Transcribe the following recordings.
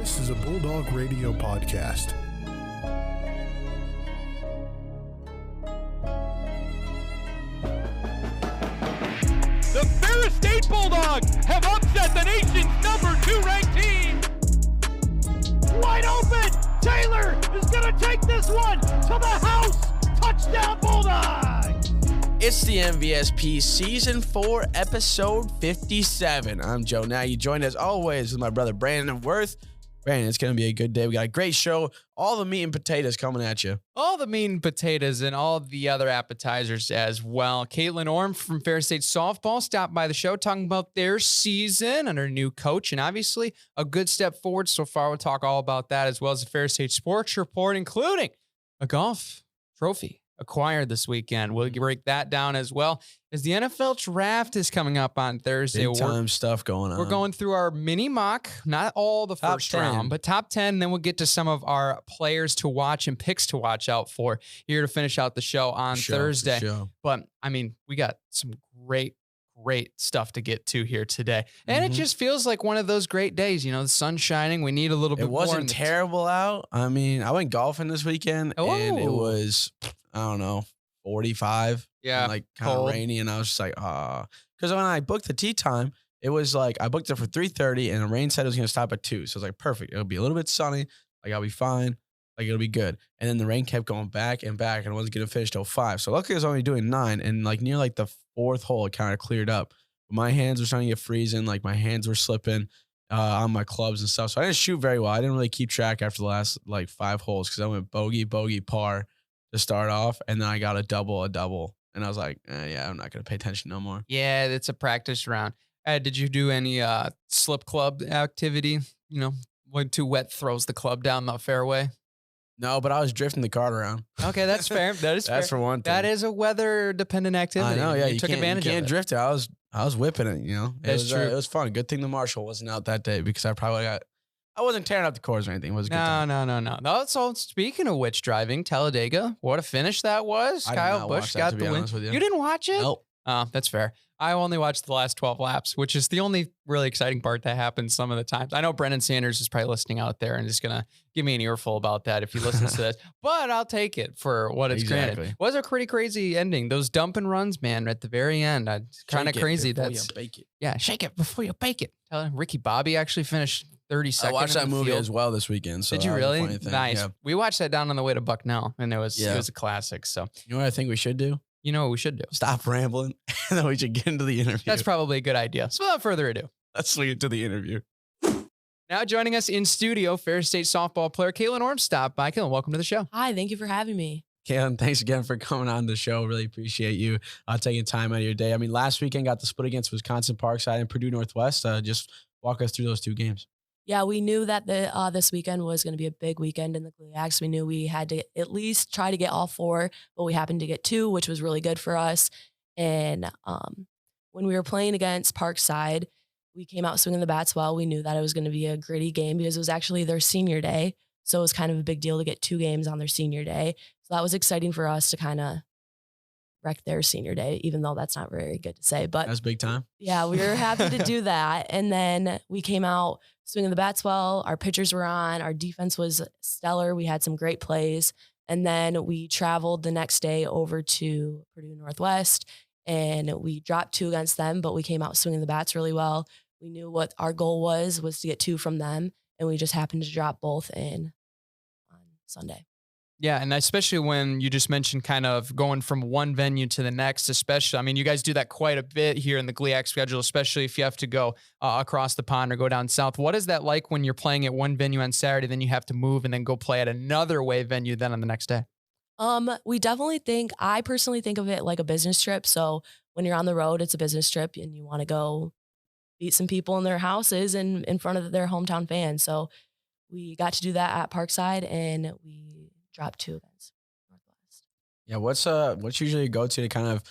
This is a Bulldog Radio podcast. The Ferris State Bulldogs have upset the nation's number 2 ranked team. Wide open. Taylor is going to take this one to the house. Touchdown Bulldogs. It's the MVSP Season 4, Episode 57. I'm Joe. Now you joined as always with my brother Brandon Worth. Brandon, it's going to be a good day. We got a great show. All the meat and potatoes coming at you. All the meat and potatoes and all the other appetizers as well. Kaitlyn Orme from Ferris State Softball stopped by the show talking about their season under new coach, and obviously a good step forward so far. We'll talk all about that, as well as the Ferris State Sports Report, including a golf trophy acquired this weekend. We'll break that down as well, as the NFL draft is coming up on Thursday. Big time stuff going on. We're going through our mini mock, not all the first round, but top 10. Then we'll get to some of our players to watch and picks to watch out for here to finish out the show on Thursday. But I mean, we got some great stuff to get to here today. And it just feels like one of those great days. You know, the sun's shining. We need a little bit more. It wasn't terrible out. I mean, I went golfing this weekend and it was, I don't know, 45. Yeah. And like kind of rainy. And I was just like, because when I booked the tee time, it was like, I booked it for 3:30 and the rain said it was going to stop at 2. So I was like, perfect. It'll be a little bit sunny. Like I'll be fine. Like it'll be good. And then the rain kept going back and back and I wasn't going to finish till 5. So luckily I was only doing 9. And like near like the 4th hole, it kind of cleared up. But my hands were starting to get freezing. Like my hands were slipping on my clubs and stuff. So I didn't shoot very well. I didn't really keep track after the last like 5 holes because I went bogey, par to start off. And then I got a double. And I was like, yeah, I'm not going to pay attention no more. Yeah, it's a practice round. Did you do any slip club activity? You know, when too wet throws the club down the fairway? No, but I was drifting the cart around. Okay, that's fair. That is fair. That's for one thing. That is a weather-dependent activity. I know, yeah. You took advantage of it. You can't drift it. I was whipping it, you know. That's true. It was fun. Good thing the Marshall wasn't out that day because I wasn't tearing up the cores or anything. It was a good time. No. So speaking of which, driving, Talladega, what a finish that was. Kyle Busch got the win. You didn't watch it? Nope. That's fair. I only watched the last 12 laps, which is the only really exciting part that happens some of the times. I know Brendan Sanders is probably listening out there and just going to give me an earful about that if he listens to this, but I'll take it for what it's granted. It was a pretty crazy ending. Those dump and runs, man, at the very end. Kind of crazy. That's bake it. Yeah, shake it before you bake it. Ricky Bobby actually finished 32nd. I watched that movie as well this weekend. So did you really? Nice. Yeah. We watched that down on the way to Bucknell, and it was a classic. So you know what I think we should do? You know what we should do? Stop rambling, and then we should get into the interview. That's probably a good idea. So without further ado, let's swing it to the interview. Now joining us in studio, Ferris State softball player Kaitlyn Orme stopped by. Kaitlyn, welcome to the show. Hi, thank you for having me. Kaitlyn, thanks again for coming on the show. Really appreciate you taking time out of your day. I mean, last weekend got the split against Wisconsin Parkside and Purdue Northwest. Just walk us through those 2 games. Yeah, we knew that this weekend was going to be a big weekend in the GLIACs. We knew we had to at least try to get all 4, but we happened to get 2, which was really good for us. And when we were playing against Parkside, we came out swinging the bats well. We knew that it was going to be a gritty game because it was actually their senior day. So it was kind of a big deal to get 2 games on their senior day. So that was exciting for us to kind of wreck their senior day, even though that's not very good to say. But that's big time. Yeah, we were happy to do that. And then we came out swinging the bats well. Our pitchers were on. Our defense was stellar. We had some great plays. And then we traveled the next day over to Purdue Northwest, and we dropped 2 against them, but we came out swinging the bats really well. We knew what our goal was to get 2 from them, and we just happened to drop both in on Sunday. Yeah, and especially when you just mentioned kind of going from one venue to the next, especially, I mean, you guys do that quite a bit here in the GLIAC schedule, especially if you have to go across the pond or go down south. What is that like when you're playing at one venue on Saturday, then you have to move and then go play at another away venue then on the next day? We definitely I personally think of it like a business trip. So when you're on the road, it's a business trip and you want to go beat some people in their houses and in front of their hometown fans. So we got to do that at Parkside, and we dropped 2 against Northwest. Yeah, what's usually a go-to to kind of,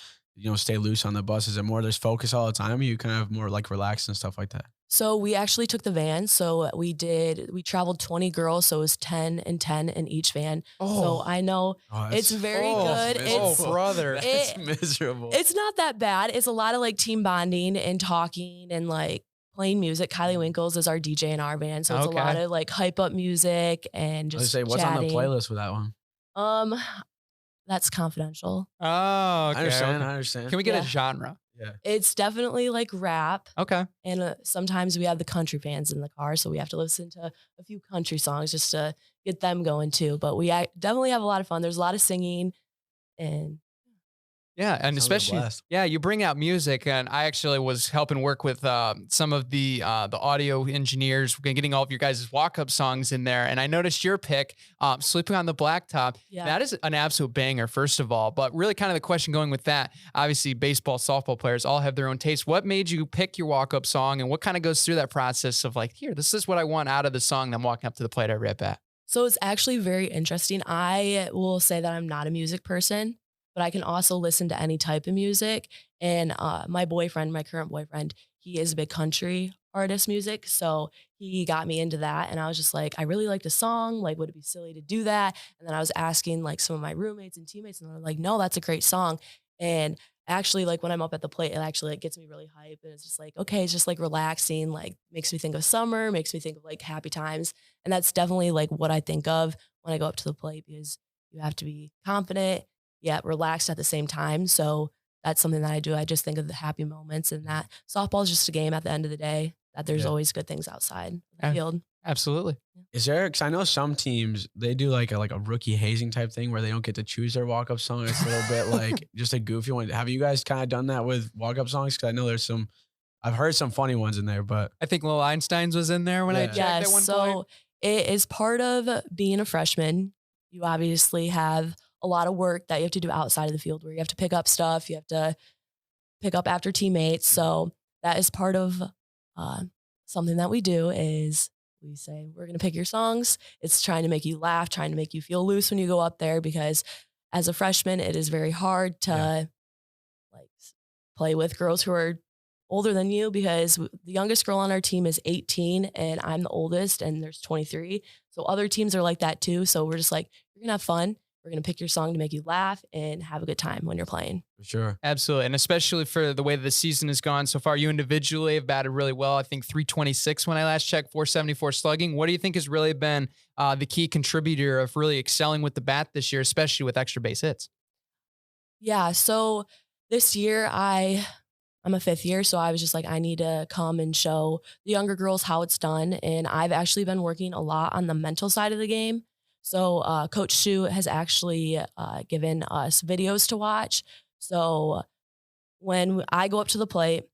stay loose on the bus? Is it more there's focus all the time, or you kind of more like relaxed and stuff like that? So we actually took the van. So we traveled 20 girls. So it was 10 and 10 in each van. Oh. So I know it's very good. Brother, that's miserable. It's not that bad. It's a lot of like team bonding and talking and like playing music. Kylie Winkles is our DJ in our band. So it's a lot of like hype up music and just I was what's on the chatting. playlist with that one? That's confidential. Oh, okay. I understand. Can we get Yeah. a genre? Yeah. It's definitely like rap. Okay. And sometimes we have the country fans in the car, so we have to listen to a few country songs just to get them going too. But we definitely have a lot of fun. There's a lot of singing, and Yeah, and Sounds like a especially, blast. yeah, you bring out music, and I actually was helping work with some of the audio engineers, getting all of your guys' walk-up songs in there, and I noticed your pick, "Sleeping on the Blacktop." yeah. That is an absolute banger, first of all, but really kind of the question going with that, obviously baseball, softball players all have their own taste. What made you pick your walk-up song, and what kind of goes through that process of like, here, this is what I want out of the song that I'm walking up to the plate every at bat? So it's actually very interesting. I will say that I'm not a music person, but I can also listen to any type of music. And my current boyfriend, he is a big country artist music. So he got me into that. And I was just like, I really liked a song. Like, would it be silly to do that? And then I was asking like some of my roommates and teammates, and they're like, no, that's a great song. And actually, like when I'm up at the plate, it actually like gets me really hype. And it's just like, okay, it's just like relaxing, like makes me think of summer, makes me think of like happy times. And that's definitely like what I think of when I go up to the plate, because you have to be confident yet relaxed at the same time. So that's something that I do. I just think of the happy moments, and that softball is just a game at the end of the day, that there's Yeah. always good things outside the Yeah. field. Absolutely. Is there? Because I know some teams they do like a rookie hazing type thing where they don't get to choose their walk up song. It's a little bit like just a goofy one. Have you guys kind of done that with walk up songs? Because I know there's some. I've heard some funny ones in there, but I think Lil Einstein's was in there when I Yeah. checked Yes. at one So point. it is part of being a freshman. You obviously have a lot of work that you have to do outside of the field, where you have to pick up stuff. You have to pick up after teammates. So that is part of something that we do. Is we say, we're going to pick your songs. It's trying to make you laugh, trying to make you feel loose when you go up there, because as a freshman, it is very hard to like play with girls who are older than you, because the youngest girl on our team is 18 and I'm the oldest, and there's 23. So other teams are like that too. So we're just like, you're going to have fun. We're going to pick your song to make you laugh and have a good time when you're playing. for sure. Absolutely. And especially for the way that the season has gone so far, you individually have batted really well. I think 326 when I last checked, 474 slugging. What do you think has really been the key contributor of really excelling with the bat this year, especially with extra base hits? Yeah. So this year I'm a fifth year. So I was just like, I need to come and show the younger girls how it's done. And I've actually been working a lot on the mental side of the game. So Coach Shu has actually given us videos to watch. So when I go up to the plate,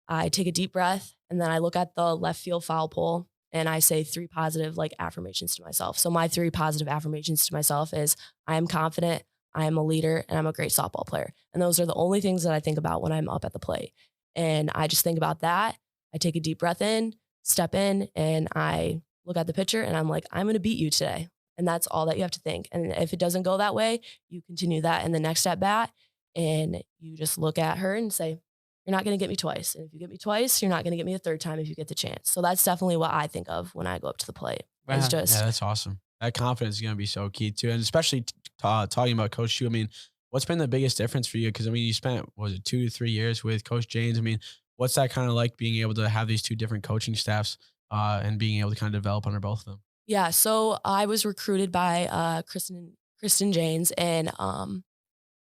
I take a deep breath, and then I look at the left field foul pole, and I say 3 positive like affirmations to myself. So my 3 positive affirmations to myself is, I am confident, I am a leader, and I'm a great softball player. And those are the only things that I think about when I'm up at the plate. And I just think about that. I take a deep breath in, step in, and I look at the pitcher, and I'm like, I'm going to beat you today. And that's all that you have to think. And if it doesn't go that way, you continue that in the next at bat, and you just look at her and say, you're not going to get me twice. And if you get me twice, you're not going to get me a third time if you get the chance. So that's definitely what I think of when I go up to the plate. It's Wow. just, Yeah, that's awesome. That confidence is going to be so key too, and especially talking about Coach Shu. I mean, what's been the biggest difference for you? Because I mean, you spent 2 to 3 years with Coach James. I mean, what's that kind of like, being able to have these 2 different coaching staffs and being able to kind of develop under both of them? yeah. So I was recruited by Kristen Janes, and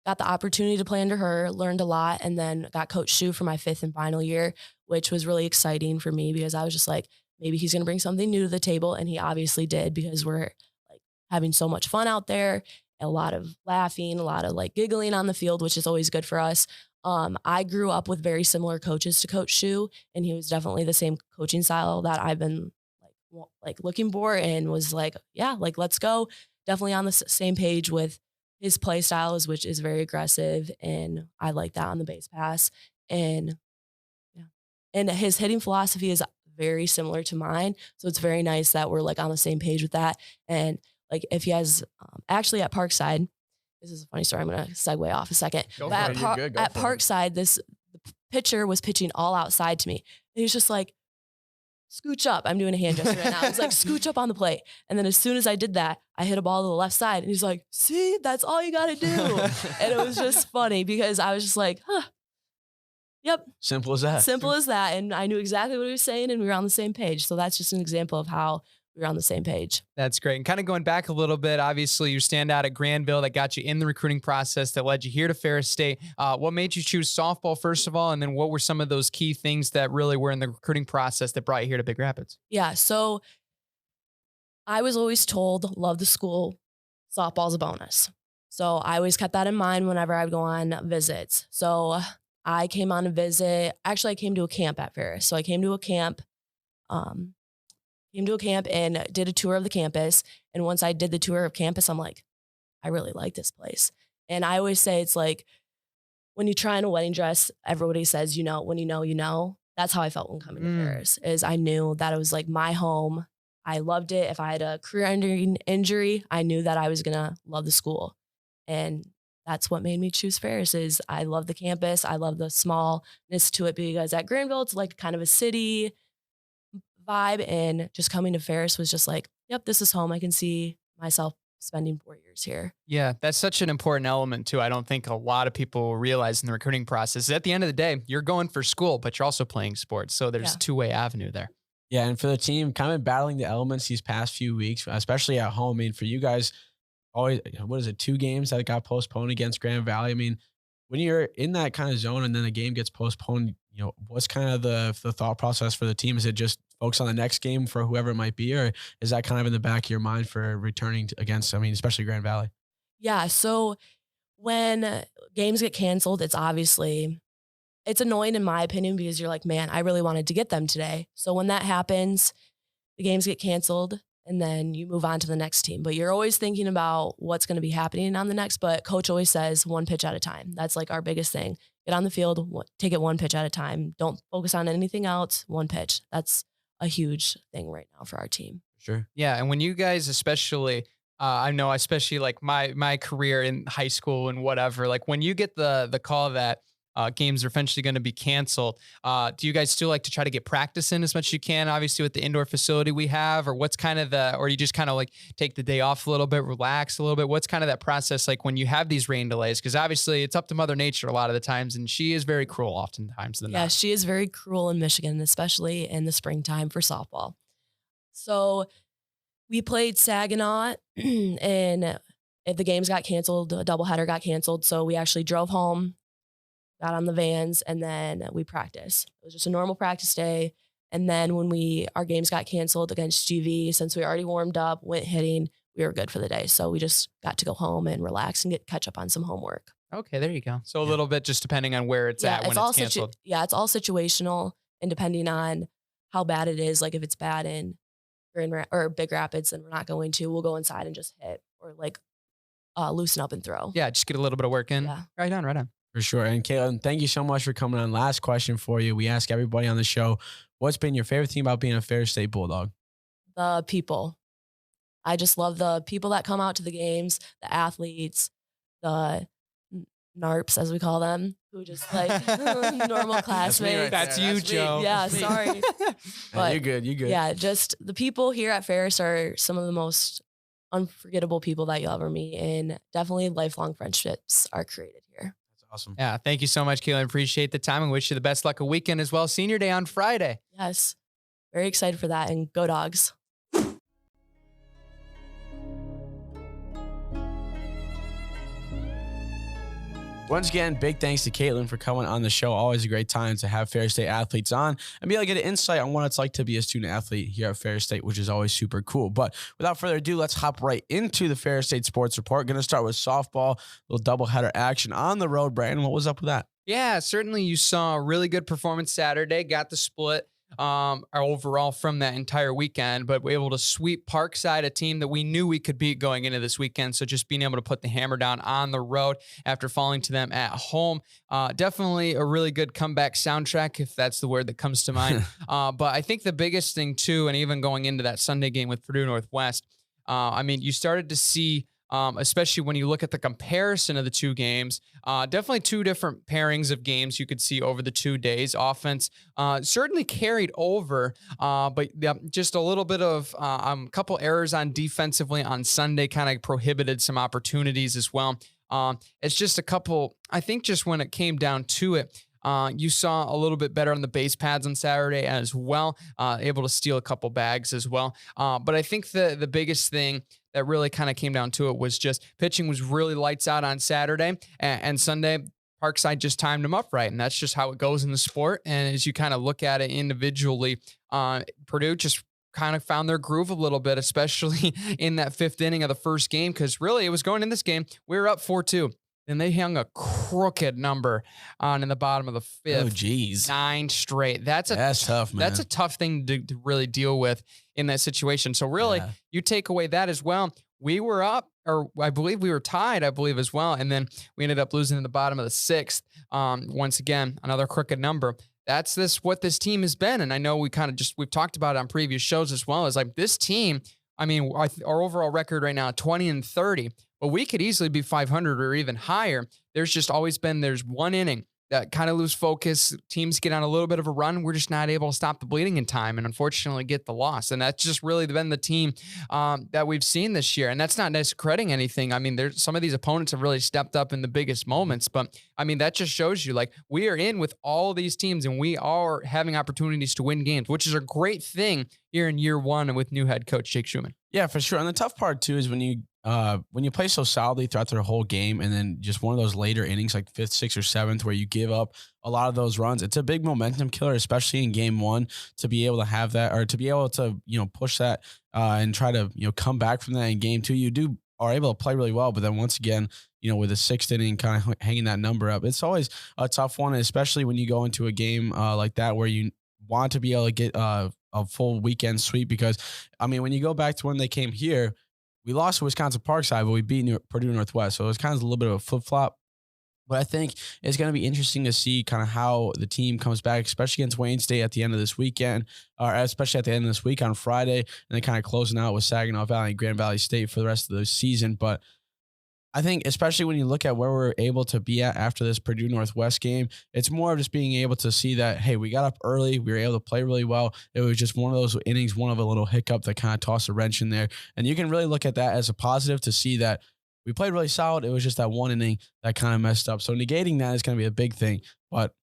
got the opportunity to play under her, learned a lot, and then got Coach Shu for my 5th and final year, which was really exciting for me, because I was just like, maybe he's going to bring something new to the table. And he obviously did, because we're like having so much fun out there, a lot of laughing, a lot of like giggling on the field, which is always good for us. I grew up with very similar coaches to Coach Shu, and he was definitely the same coaching style that I've been like looking for, and was like, yeah, like, let's go. Definitely on the same page with his play styles, which is very aggressive. And I like that on the base pass. And yeah, and his hitting philosophy is very similar to mine. So it's very nice that we're like on the same page with that. And like, if he has actually at Parkside, this is a funny story. I'm going to segue off a second. Go But for it. You're good. Go at for it. Parkside, the pitcher was pitching all outside to me. And he was just like, scooch up. I'm doing a hand gesture right now. He's like, scooch up on the plate. And then as soon as I did that, I hit a ball to the left side. And he's like, see, that's all you got to do. And it was just funny, because I was just like, huh, Yep. Simple as that. Simple as that. And I knew exactly what he was saying, and we were on the same page. So that's just an example of how we were on the same page. That's great. And kind of going back a little bit, obviously you stand out at Granville that got you in the recruiting process that led you here to Ferris State. What made you choose softball, first of all? And then what were some of those key things that really were in the recruiting process that brought you here to Big Rapids? Yeah. So I was always told, love the school, softball's a bonus. So I always kept that in mind whenever I would go on visits. So I came on a visit. Actually, I came to a camp at Ferris. So I came to a camp and did a tour of the campus. And once I did the tour of campus, I'm like, I really like this place. And I always say it's like when you try in a wedding dress, everybody says, you know, when you know, you know. That's how I felt when coming to Ferris, is I knew that it was like my home. I loved it. If I had a career-ending injury, I knew that I was going to love the school. And that's what made me choose Ferris. Is I love the campus. I love the smallness to it, because at Granville, it's like kind of a city vibe. And just coming to Ferris was just like, yep, this is home. I can see myself spending 4 years here. Yeah, that's such an important element too. I don't think a lot of people realize in the recruiting process. At the end of the day, you're going for school, but you're also playing sports. So there's a two-way avenue there. Yeah, and for the team, kind of battling the elements these past few weeks, especially at home. I mean, for you guys, always, what is it, 2 games that got postponed against Grand Valley? I mean, when you're in that kind of zone and then the game gets postponed, you know, what's kind of the thought process for the team? Is it just focus on the next game for whoever it might be, or is that kind of in the back of your mind for returning against, I mean, especially Grand Valley? Yeah, so when games get canceled, it's annoying in my opinion, because you're like, man, I really wanted to get them today. So when that happens, the games get canceled and then you move on to the next team. But you're always thinking about what's going to be happening on the next. But coach always says 1 pitch at a time. That's like our biggest thing. Get on the field, take it 1 pitch at a time. Don't focus on anything else, 1 pitch. That's a huge thing right now for our team. Sure. Yeah. And when you guys, especially, I know, especially like my career in high school and whatever, like when you get the call that games are eventually going to be canceled, do you guys still like to try to get practice in as much as you can, obviously with the indoor facility we have, or what's kind of or you just kind of like take the day off a little bit, relax a little bit? What's kind of that process like when you have these rain delays? Because obviously it's up to Mother Nature a lot of the times, and she is very cruel oftentimes than Yeah, not. she is very cruel in Michigan, especially in the springtime for softball. So we played Saginaw and if the games got canceled, a doubleheader got canceled. So we actually drove home, got on the vans, and then we practiced. It was just a normal practice day. And then when our games got canceled against GV, since we already warmed up, went hitting, we were good for the day. So we just got to go home and relax and catch up on some homework. Okay, there you go. So a little bit just depending on where it's at when it's canceled. It's all situational, and depending on how bad it is. Like if it's bad in Big Rapids, then we're not going to. We'll go inside and just hit, or like loosen up and throw. Yeah, just get a little bit of work in. Yeah. Right on. For sure. And Kaitlyn, thank you so much for coming on. Last question for you. We ask everybody on the show, what's been your favorite thing about being a Ferris State Bulldog? The people. I just love the people that come out to the games, the athletes, the NARPs, as we call them, who just like normal classmates. That's you, Joe. Yeah, sorry. But you're good. yeah, just the people here at Ferris are some of the most unforgettable people that you'll ever meet, and definitely lifelong friendships are created here. Awesome. Yeah, thank you so much, Kaitlyn. Appreciate the time and wish you the best luck of weekend as well. Senior Day on Friday. Yes, very excited for that, and go Dogs. Once again, big thanks to Kaitlyn for coming on the show. Always a great time to have Ferris State athletes on and be able to get an insight on what it's like to be a student athlete here at Ferris State, which is always super cool. But without further ado, let's hop right into the Ferris State Sports Report. Going to start with softball, a little doubleheader action on the road. Brandon, what was up with that? Yeah, certainly you saw a really good performance Saturday, got the split overall from that entire weekend, but we're able to sweep Parkside, a team that we knew we could beat going into this weekend. So just being able to put the hammer down on the road after falling to them at home, definitely a really good comeback soundtrack, if that's the word that comes to mind. But I think the biggest thing too, and even going into that Sunday game with Purdue Northwest, I mean, you started to see, especially when you look at the comparison of the two games, definitely two different pairings of games you could see over the 2 days. Offense certainly carried over, but just a little bit of a couple errors on defensively on Sunday kind of prohibited some opportunities as well. It's just a couple, I think just when it came down to it, You saw a little bit better on the base pads on Saturday as well, able to steal a couple bags as well. But I think the biggest thing that really kind of came down to it was just pitching was really lights out on Saturday, and Sunday Parkside just timed them up right. And that's just how it goes in the sport. And as you kind of look at it individually, Purdue just kind of found their groove a little bit, especially in that fifth inning of the first game, because really it was going in this game, we were up 4-2. And they hung a crooked number on in the bottom of the fifth. Oh, geez. 9 straight. That's tough, man. That's a tough thing to really deal with in that situation. So really, you take away that as well. We were up, or I believe we were tied, as well. And then we ended up losing in the bottom of the sixth. Once again, another crooked number. That's what this team has been. And I know we've talked about it on previous shows as well, as like this team, I mean, our overall record right now, 20-30, but we could easily be 500 or even higher. There's just always been, there's one inning that kind of lose focus. Teams get on a little bit of a run. We're just not able to stop the bleeding in time and unfortunately get the loss. And that's just really been the team that we've seen this year. And that's not discrediting anything. I mean, there's some of these opponents have really stepped up in the biggest moments, but I mean, that just shows you like we are in with all these teams and we are having opportunities to win games, which is a great thing here in year one and with new head coach Jake Schumann. Yeah, for sure. And the tough part too is when you play so solidly throughout the whole game, and then just one of those later innings, like fifth, sixth, or seventh, where you give up a lot of those runs, it's a big momentum killer, especially in game one, to be able to have that, or to be able to push that and try to come back from that in game two. You are able to play really well, but then once again, with the sixth inning kind of hanging that number up, it's always a tough one, especially when you go into a game like that where you want to be able to get a full weekend sweep. Because I mean, when you go back to when they came here, we lost to Wisconsin Parkside, but we beat Purdue Northwest. So it was kind of a little bit of a flip-flop. But I think it's going to be interesting to see kind of how the team comes back, especially against Wayne State at the end of this weekend, or especially at the end of this week on Friday, and then kind of closing out with Saginaw Valley and Grand Valley State for the rest of the season. But I think especially when you look at where we're able to be at after this Purdue Northwest game, it's more of just being able to see that, hey, we got up early. We were able to play really well. It was just one of those innings, one of a little hiccup that kind of tossed a wrench in there. And you can really look at that as a positive to see that we played really solid. It was just that one inning that kind of messed up. So negating that is going to be a big thing. But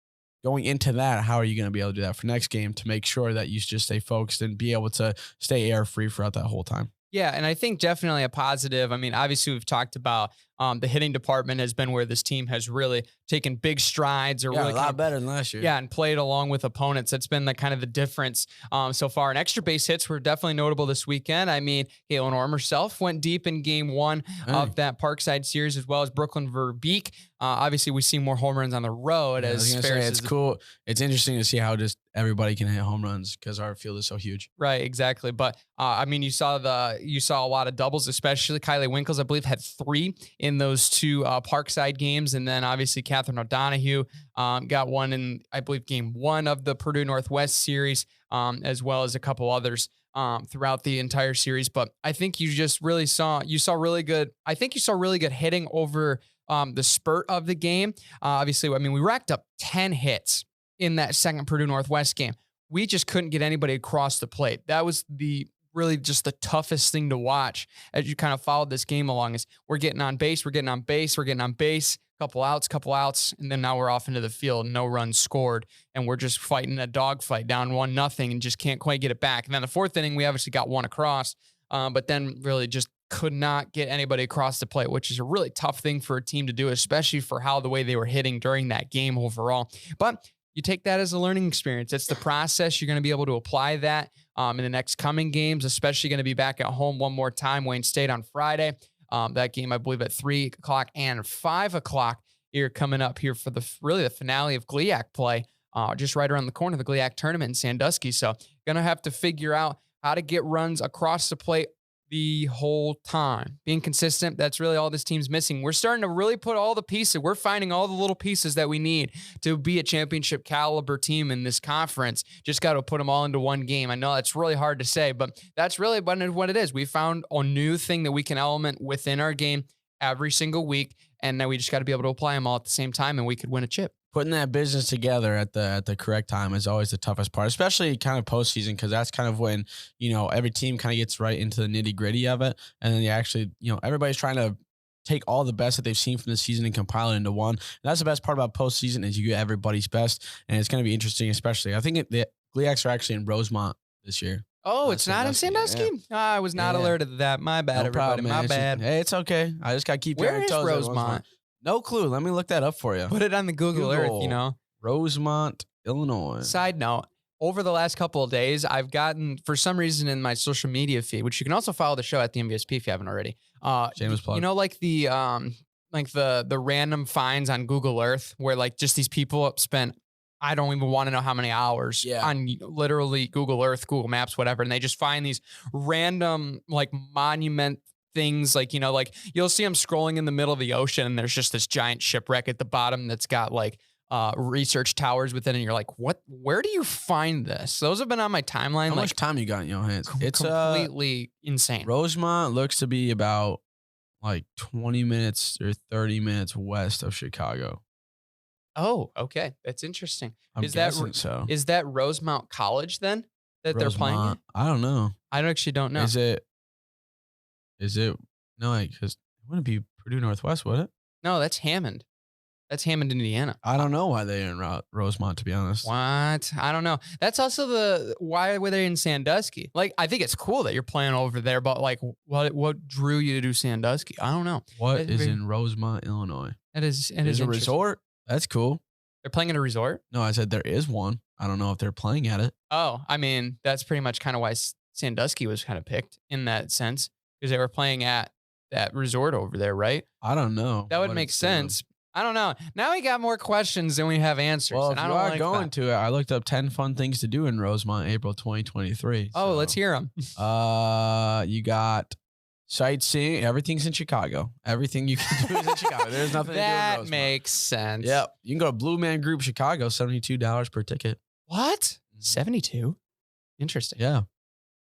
going into that, how are you going to be able to do that for next game to make sure that you just stay focused and be able to stay air-free throughout that whole time? Yeah, and I think definitely a positive. I mean, obviously we've talked about the hitting department has been where this team has really taken big strides, or really a lot better than last year. Yeah, and played along with opponents. That's been kind of the difference so far. And extra base hits were definitely notable this weekend. I mean, Kaitlyn Orme herself went deep in game one of that Parkside series, as well as Brooklyn Verbeek. Obviously, we see more home runs on the road. It's cool. It's interesting to see how just everybody can hit home runs because our field is so huge. Right, exactly. But I mean, you saw a lot of doubles, especially Kylie Winkles, I believe, had 3 in those 2 Parkside games, and then obviously Catherine O'Donohue got one in, I believe, game 1 of the Purdue Northwest series, as well as a couple others throughout the entire series. But I think you just really saw really good hitting over the spurt of the game. Obviously, I mean, we racked up 10 hits in that second Purdue Northwest game. We just couldn't get anybody across the plate. That was really just the toughest thing to watch as you kind of followed this game along. Is we're getting on base, couple outs, and then now we're off into the field, no runs scored, and we're just fighting a dogfight down 1-0 and just can't quite get it back. And then the fourth inning, we obviously got one across, but then really just could not get anybody across the plate, which is a really tough thing for a team to do, especially for how the way they were hitting during that game overall. But you take that as a learning experience. It's the process. You're going to be able to apply that in the next coming games, especially going to be back at home one more time, Wayne State on Friday. That game, I believe, at 3:00 and 5:00 here coming up here for the finale of GLIAC play, just right around the corner, the GLIAC tournament in Sandusky. So going to have to figure out how to get runs across the plate the whole time. Being consistent, that's really all this team's missing. We're starting to really put all the pieces. We're finding all the little pieces that we need to be a championship caliber team in this conference. Just got to put them all into one game. I know that's really hard to say, but that's really what it is. We found a new thing that we can element within our game every single week, and now we just got to be able to apply them all at the same time, and we could win a chip. Putting that business together at the correct time is always the toughest part, especially kind of postseason, because that's kind of when, every team kind of gets right into the nitty gritty of it. And then you actually, everybody's trying to take all the best that they've seen from the season and compile it into one. And that's the best part about postseason is you get everybody's best, and it's going to be interesting, especially. I think the GLIACs are actually in Rosemont this year. Oh, it's not in Sandusky? Yeah. I was not alerted to that. My bad, No everybody. problem, My man. bad. Hey, it's okay. I just got to keep Where your is toes. Rosemont? No clue. Let me look that up for you. Put it on the Google Earth, you know. Rosemont, Illinois. Side note, over the last couple of days, I've gotten, for some reason in my social media feed, which you can also follow the show at the MVSP if you haven't already. Shameless plug. You know, like the random finds on Google Earth where like just these people spent, I don't even want to know how many hours on literally Google Earth, Google Maps, whatever. And they just find these random like monument things, like, you know, like you'll see them scrolling in the middle of the ocean and there's just this giant shipwreck at the bottom that's got like research towers within it. And you're like, what, where do you find this? Those have been on my timeline. How much time you got in your hands? It's completely insane. Rosemont looks to be about like 20 minutes or 30 minutes west of Chicago. Oh, okay. That's interesting. I'm guessing so. Is that Rosemount College then that they're playing at? I don't know. I actually don't know. Is it? No, because it wouldn't be Purdue Northwest, would it? No, that's Hammond. That's Hammond, Indiana. I don't know why they're in Rosemont, to be honest. What? I don't know. That's also why were they in Sandusky? Like, I think it's cool that you're playing over there, but like, what drew you to do Sandusky? I don't know. What is in Rosemont, Illinois? It is a resort. That's cool. They're playing at a resort? No, I said there is one. I don't know if they're playing at it. Oh, I mean, that's pretty much kind of why Sandusky was kind of picked in that sense, because they were playing at that resort over there, right? I don't know. That would make sense. I don't know. Now we got more questions than we have answers. Well, and if I you don't are like going that. to it, I looked up 10 fun things to do in Rosemont, April 2023. Oh, let's hear them. You got sightseeing. Everything's in Chicago. Everything you can do is in Chicago. There's nothing to do in Rosemont. That makes sense. Yep. You can go to Blue Man Group Chicago, $72 per ticket. What? 72? Interesting. Yeah.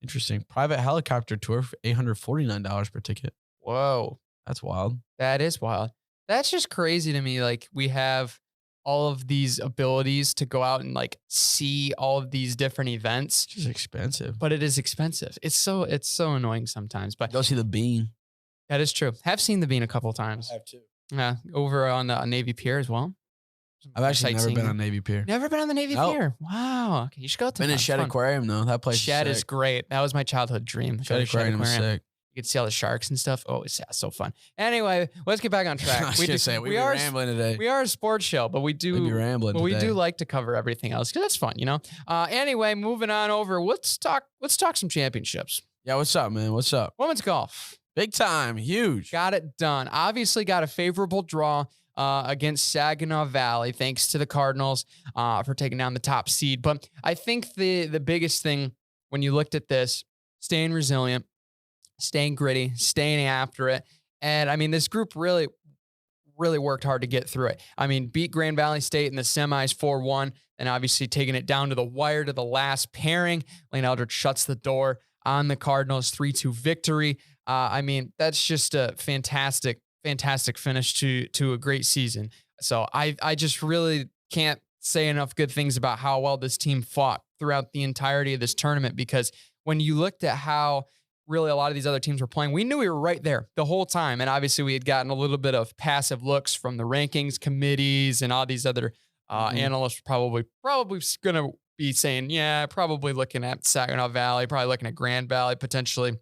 Interesting. Private helicopter tour for $849 per ticket. Whoa. That's wild. That is wild. That's just crazy to me. Like, we have all of these abilities to go out and like see all of these different events. It's just expensive. But it is expensive. It's so annoying sometimes. But go see the Bean. That is true. Have seen the Bean a couple of times. I have too. Yeah. Over on the Navy Pier as well. I've actually never been on Navy Pier. Never been on the Navy Pier. Wow. Okay, you should go to Been in Shed Aquarium though. That place Shed is great. That was my childhood dream. Shed Aquarium was sick. You could see all the sharks and stuff. Oh, it's so fun. Anyway, let's get back on track. I was gonna say we are rambling today. We are a sports show, but we do be rambling. But we do like to cover everything else because that's fun, you know. Anyway, moving on over. Let's talk some championships. Yeah, what's up, man? What's up? Women's golf, big time, huge. Got it done. Obviously, got a favorable draw against Saginaw Valley, thanks to the Cardinals for taking down the top seed. But I think the biggest thing when you looked at this, staying resilient, staying gritty, staying after it. And I mean, this group really worked hard to get through it. I mean, beat Grand Valley State in the semis 4-1, and obviously taking it down to the wire to the last pairing. Lane Eldridge shuts the door on the Cardinals 3-2 victory. I mean, that's just a fantastic finish to a great season. So I just really can't say enough good things about how well this team fought throughout the entirety of this tournament, because when you looked at how really a lot of these other teams were playing, we knew we were right there the whole time. And obviously we had gotten a little bit of passive looks from the rankings committees and all these other analysts probably going to be saying, yeah, probably looking at Saginaw Valley, probably looking at Grand Valley potentially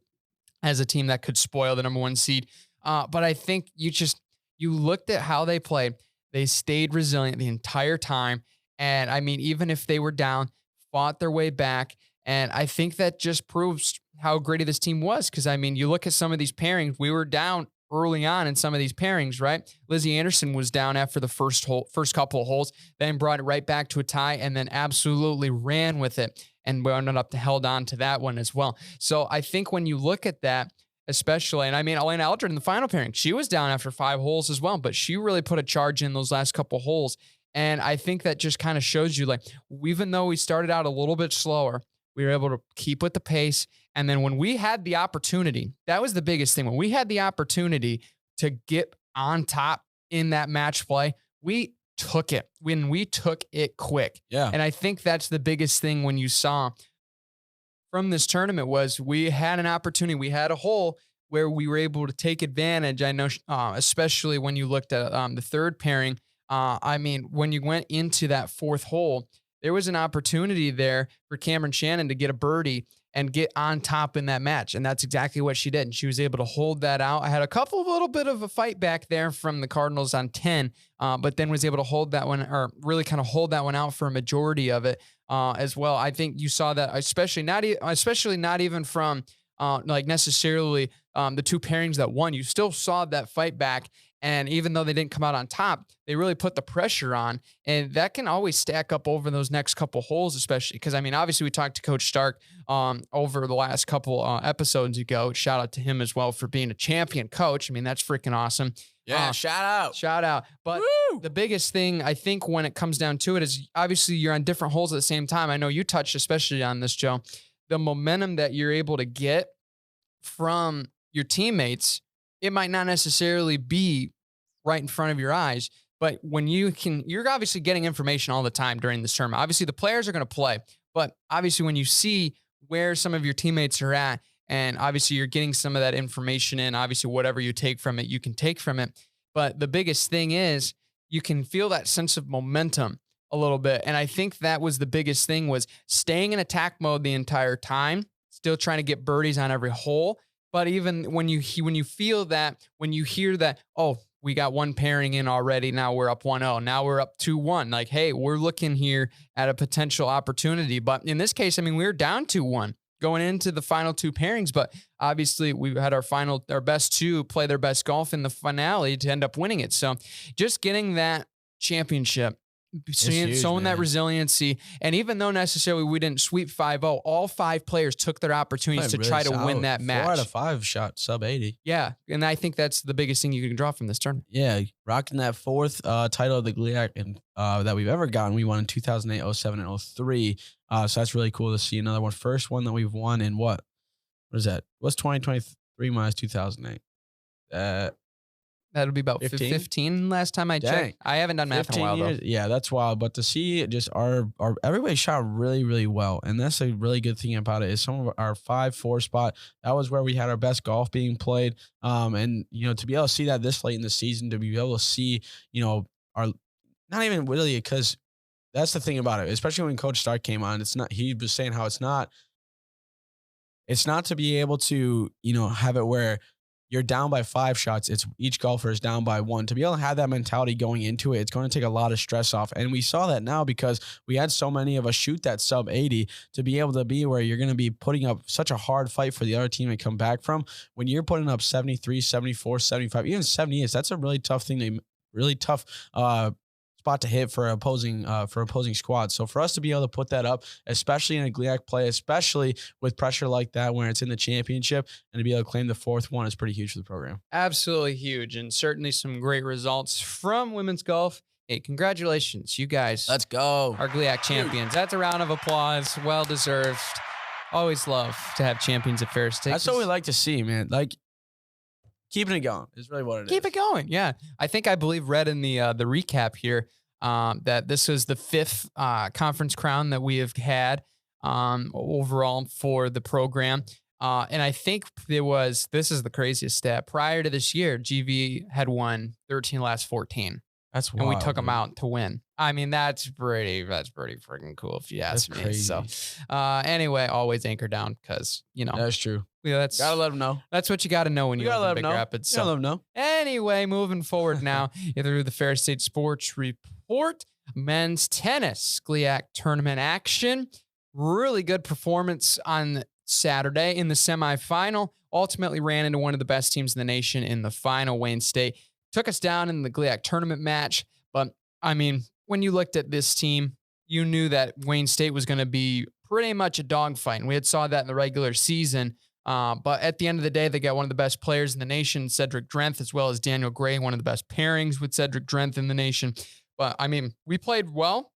as a team that could spoil the number 1 seed. But I think you looked at how they played. They stayed resilient the entire time. And I mean, even if they were down, fought their way back. And I think that just proves how gritty this team was. Because, I mean, you look at some of these pairings, we were down early on in some of these pairings, right? Lizzie Anderson was down after the first couple of holes, then brought it right back to a tie, and then absolutely ran with it. And we ended up held on to that one as well. So I think when you look at that, especially, and I mean, Elena Eldred in the final pairing, she was down after 5 holes as well, but she really put a charge in those last couple of holes. And I think that just kind of shows you, like, even though we started out a little bit slower, we were able to keep with the pace. And then when we had the opportunity, that was the biggest thing. When we had the opportunity to get on top in that match play, we took it. When we took it quick. Yeah. And I think that's the biggest thing when you saw from this tournament was we had an opportunity. We had a hole. where we were able to take advantage. I know, especially when you looked at the third pairing. I mean, when you went into that fourth hole, there was an opportunity there for Cameron Shannon to get a birdie and get on top in that match. And that's exactly what she did. And she was able to hold that out. I had a little bit of a fight back there from the Cardinals on 10, but then was able to hold that one, or really kind of hold that one out for a majority of it as well. I think you saw that, especially not even from like necessarily the two pairings that won. You still saw that fight back. And even though they didn't come out on top, they really put the pressure on. And that can always stack up over those next couple holes, especially because, I mean, obviously we talked to Coach Stark over the last couple episodes ago. Shout out to him as well for being a champion coach. I mean, that's freaking awesome. Yeah, shout out. But the biggest thing, I think, when it comes down to it is obviously you're on different holes at the same time. I know you touched especially on this, Joe. The momentum that you're able to get from your teammates, it might not necessarily be right in front of your eyes, but when you're obviously getting information all the time during this tournament. Obviously, the players are going to play, but obviously when you see where some of your teammates are at, and obviously you're getting some of that information in, obviously whatever you take from it, you can take from it. But the biggest thing is you can feel that sense of momentum a little bit. And I think that was the biggest thing, was staying in attack mode the entire time, still trying to get birdies on every hole. But even when you feel that, when you hear that, oh, we got one pairing in already, now we're up 1-0, now we're up 2-1. Like, hey, we're looking here at a potential opportunity. But in this case, I mean, we were down 2-1 going into the final two pairings, but obviously we had our best two play their best golf in the finale to end up winning it. So just getting that championship, showing that resiliency. And even though necessarily we didn't sweep 5-0, all five players took their opportunities to try to win that match. 4 out of 5 shot sub 80. Yeah. And I think that's the biggest thing you can draw from this tournament. Yeah. Rocking that fourth title of the GLIAC that we've ever gotten. We won in 2008, 07, and 03. So that's really cool to see another one. First one that we've won in what is that? What's 2023 minus 2008? That'll be about 15 last time I checked. I haven't done math in a while, though. Yeah, that's wild. But to see just our everybody shot really, really well. And that's a really good thing about it is some of our 5-4 spot, that was where we had our best golf being played. And, you know, to be able to see that this late in the season, to be able to see, you know, our, not even really, because that's the thing about it, especially when Coach Stark came on, he was saying how it's not to be able to, you know, have it where you're down by 5 shots. It's each golfer is down by 1. To be able to have that mentality going into it, it's going to take a lot of stress off. And we saw that now because we had so many of us shoot that sub 80 to be able to be where you're going to be putting up such a hard fight for the other team to come back from. When you're putting up 73, 74, 75, even 78, that's a really tough spot to hit for opposing squads. So for us to be able to put that up, especially in a GLIAC play, especially with pressure like that when it's in the championship, and to be able to claim the 4th one is pretty huge for the program. Absolutely huge, and certainly some great results from women's golf. Hey, congratulations, you guys. Let's go. Our GLIAC champions. That's a round of applause. Well deserved. Always love to have champions at Ferris State. That's what we like to see, man. Like, keeping it going is really what it is. Keep it going. Yeah. I believe read in the recap here that this was the 5th conference crown that we have had overall for the program. And I think this is the craziest stat. Prior to this year, GV had won 13 last 14. That's wild, and we took them out to win. I mean, that's pretty freaking cool if you ask me. Crazy. So anyway, always anchor down because, you know. That's true. Yeah, gotta let them know. That's what you got to know when you live in Big Rapids. So let them know. Anyway, moving forward now through the Ferris State Sports Report, men's tennis GLIAC tournament action. Really good performance on Saturday in the semifinal. Ultimately ran into one of the best teams in the nation in the final. Wayne State took us down in the GLIAC tournament match. But I mean, when you looked at this team, you knew that Wayne State was going to be pretty much a dogfight. And we had saw that in the regular season. But at the end of the day, they got one of the best players in the nation, Cedric Drenth, as well as Daniel Gray, one of the best pairings with Cedric Drenth in the nation. But I mean, we played well,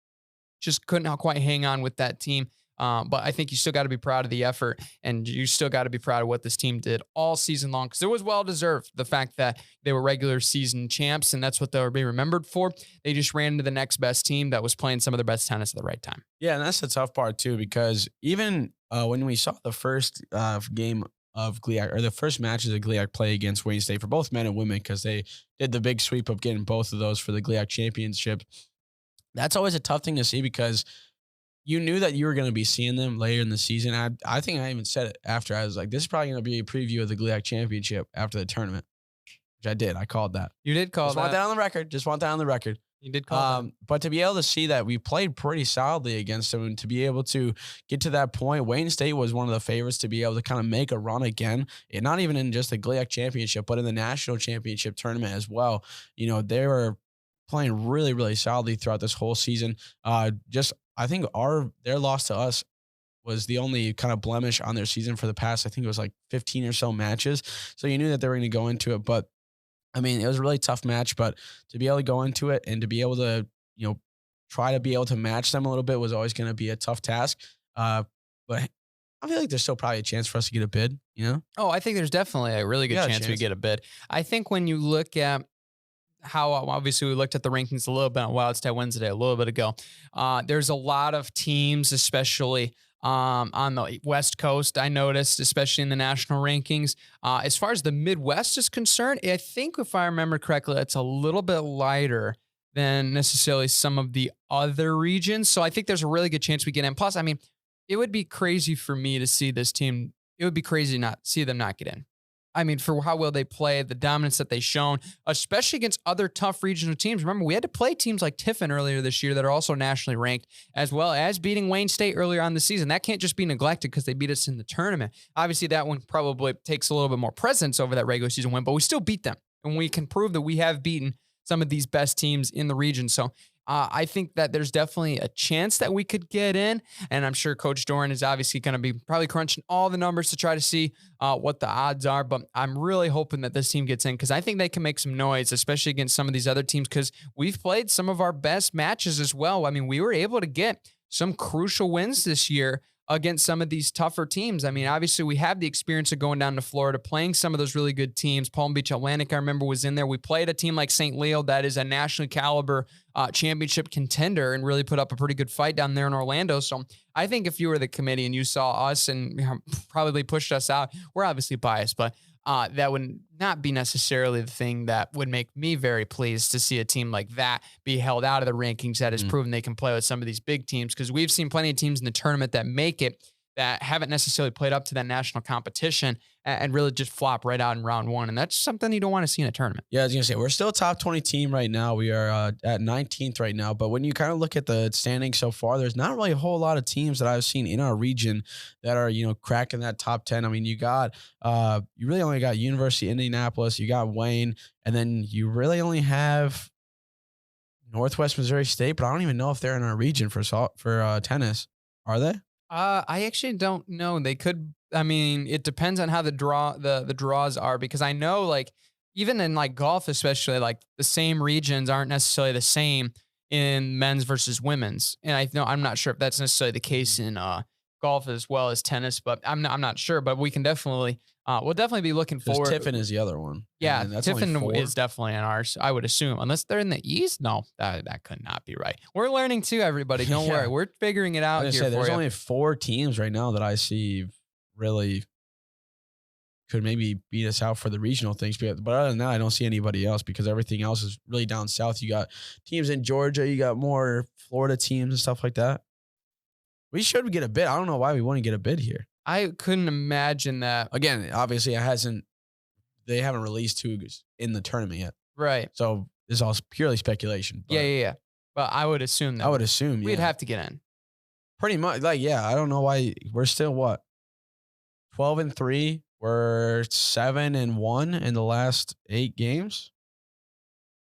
just couldn't quite hang on with that team. But I think you still got to be proud of the effort, and you still got to be proud of what this team did all season long, because it was well-deserved, the fact that they were regular season champs, and that's what they'll be remembered for. They just ran into the next best team that was playing some of their best tennis at the right time. Yeah, and that's the tough part, too, because even when we saw the first game of GLIAC, or the first matches of GLIAC play against Wayne State for both men and women, because they did the big sweep of getting both of those for the GLIAC championship. That's always a tough thing to see, because you knew that you were going to be seeing them later in the season. I think I even said it after. I was like, this is probably going to be a preview of the GLIAC championship after the tournament, which I did. I called that. You did call that. Just want that on the record. Just want that on the record. You did call that. But to be able to see that we played pretty solidly against them, and to be able to get to that point, Wayne State was one of the favorites to be able to kind of make a run again, and not even in just the GLIAC championship, but in the national championship tournament as well. You know, they were playing really, really solidly throughout this whole season. I think their loss to us was the only kind of blemish on their season for the past, I think it was like 15 or so matches. So you knew that they were going to go into it, but I mean, it was a really tough match, but to be able to go into it and to be able to, you know, try to be able to match them a little bit was always going to be a tough task. But I feel like there's still probably a chance for us to get a bid, you know? Oh, I think there's definitely a really good chance we get a bid. I think when you look at how, obviously we looked at the rankings a little bit on Wild Stat Wednesday a little bit ago. There's a lot of teams, especially on the West Coast, I noticed, especially in the national rankings. As far as the Midwest is concerned, I think if I remember correctly, it's a little bit lighter than necessarily some of the other regions. So I think there's a really good chance we get in. Plus, I mean, it would be crazy for me to see this team. It would be crazy not see them not get in. I mean, for how well they play, the dominance that they've shown, especially against other tough regional teams. Remember, we had to play teams like Tiffin earlier this year that are also nationally ranked, as well as beating Wayne State earlier on the season. That can't just be neglected because they beat us in the tournament. Obviously, that one probably takes a little bit more presence over that regular season win, but we still beat them. And we can prove that we have beaten some of these best teams in the region. So I think that there's definitely a chance that we could get in, and I'm sure Coach Doran is obviously going to be probably crunching all the numbers to try to see what the odds are, but I'm really hoping that this team gets in, because I think they can make some noise, especially against some of these other teams, because we've played some of our best matches as well. I mean, we were able to get some crucial wins this year against some of these tougher teams. I mean, obviously we have the experience of going down to Florida, playing some of those really good teams. Palm Beach Atlantic, I remember, was in there. We played a team like St. Leo that is a national caliber championship contender and really put up a pretty good fight down there in Orlando. So I think if you were the committee and you saw us and probably pushed us out, we're obviously biased, but that would not be necessarily the thing that would make me very pleased to see a team like that be held out of the rankings that has proven they can play with some of these big teams, because we've seen plenty of teams in the tournament that make it that haven't necessarily played up to that national competition and really just flop right out in round one. And that's something you don't want to see in a tournament. Yeah, I was going to say, we're still a top 20 team right now. We are at 19th right now. But when you kind of look at the standings so far, there's not really a whole lot of teams that I've seen in our region that are, you know, cracking that top 10. I mean, you really only got University of Indianapolis, you got Wayne, and then you really only have Northwest Missouri State, but I don't even know if they're in our region for tennis. Are they? I actually don't know. They could. I mean, it depends on how the draws are, because I know, like, even in like golf, especially, like the same regions aren't necessarily the same in men's versus women's. And I'm not sure if that's necessarily the case in golf as well as tennis, but I'm not sure. But we can definitely we'll definitely be looking forward. Tiffin is the other one. Yeah, Tiffin is definitely in ours, I would assume, unless they're in the East. No, that could not be right. We're learning too, everybody. Don't worry, we're figuring it out here. There's only 4 teams right now that I see really could maybe beat us out for the regional things. But other than that, I don't see anybody else, because everything else is really down south. You got teams in Georgia, you got more Florida teams and stuff like that. We should get a bid. I don't know why we wouldn't get a bid here. I couldn't imagine that. Again, obviously they haven't released who in the tournament yet. Right. So it's all purely speculation. But Yeah. But I would assume that. We'd have to get in. Pretty much. Like, yeah, I don't know why we're still 12-3. We're 7-1 in the last 8 games.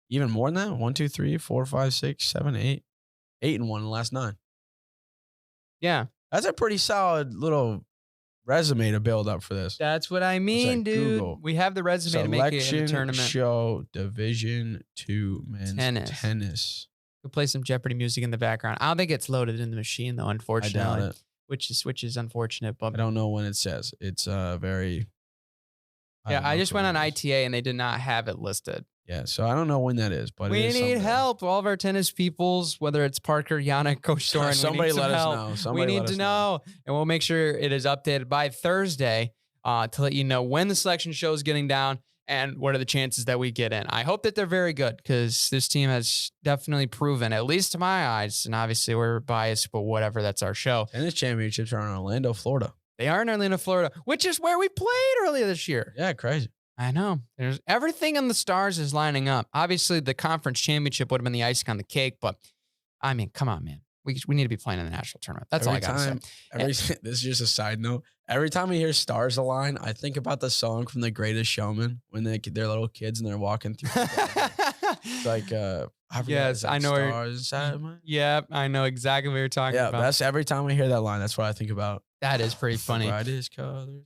Even more than that. 1, 2, 3, 4, 5, 6, 7, 8. 8-1 in the last 9. Yeah. That's a pretty solid little resume to build up for this. That's what I mean, dude. Google. We have the resume to make it in the tournament. Show Division II men's tennis. We'll play some Jeopardy music in the background. I don't think it's loaded in the machine though, unfortunately. I doubt it. Which is unfortunate. But I don't know when it says. It's very. I just went on ITA and they did not have it listed. Yeah, so I don't know when that is, but we need help. All of our tennis peoples, whether it's Parker, Yannick, Coach Soren, somebody let us know. We need to know, and we'll make sure it is updated by Thursday. to let you know when the selection show is getting down and what are the chances that we get in. I hope that they're very good because this team has definitely proven, at least to my eyes, and obviously we're biased, but whatever, that's our show. And the championships are in Orlando, Florida. They are in Orlando, Florida, which is where we played earlier this year. Yeah, crazy. I know. There's everything in the stars is lining up. Obviously, the conference championship would have been the icing on the cake, but I mean, come on, man. We need to be playing in the national tournament. That's all I got to say. This is just a side note. Every time I hear stars align, I think about the song from The Greatest Showman when they're little kids and they're walking through. It's like, I know. Stars. Yeah, I know exactly what you're talking about. Yeah, that's every time I hear that line. That's what I think about. That is pretty funny. Brightest colors.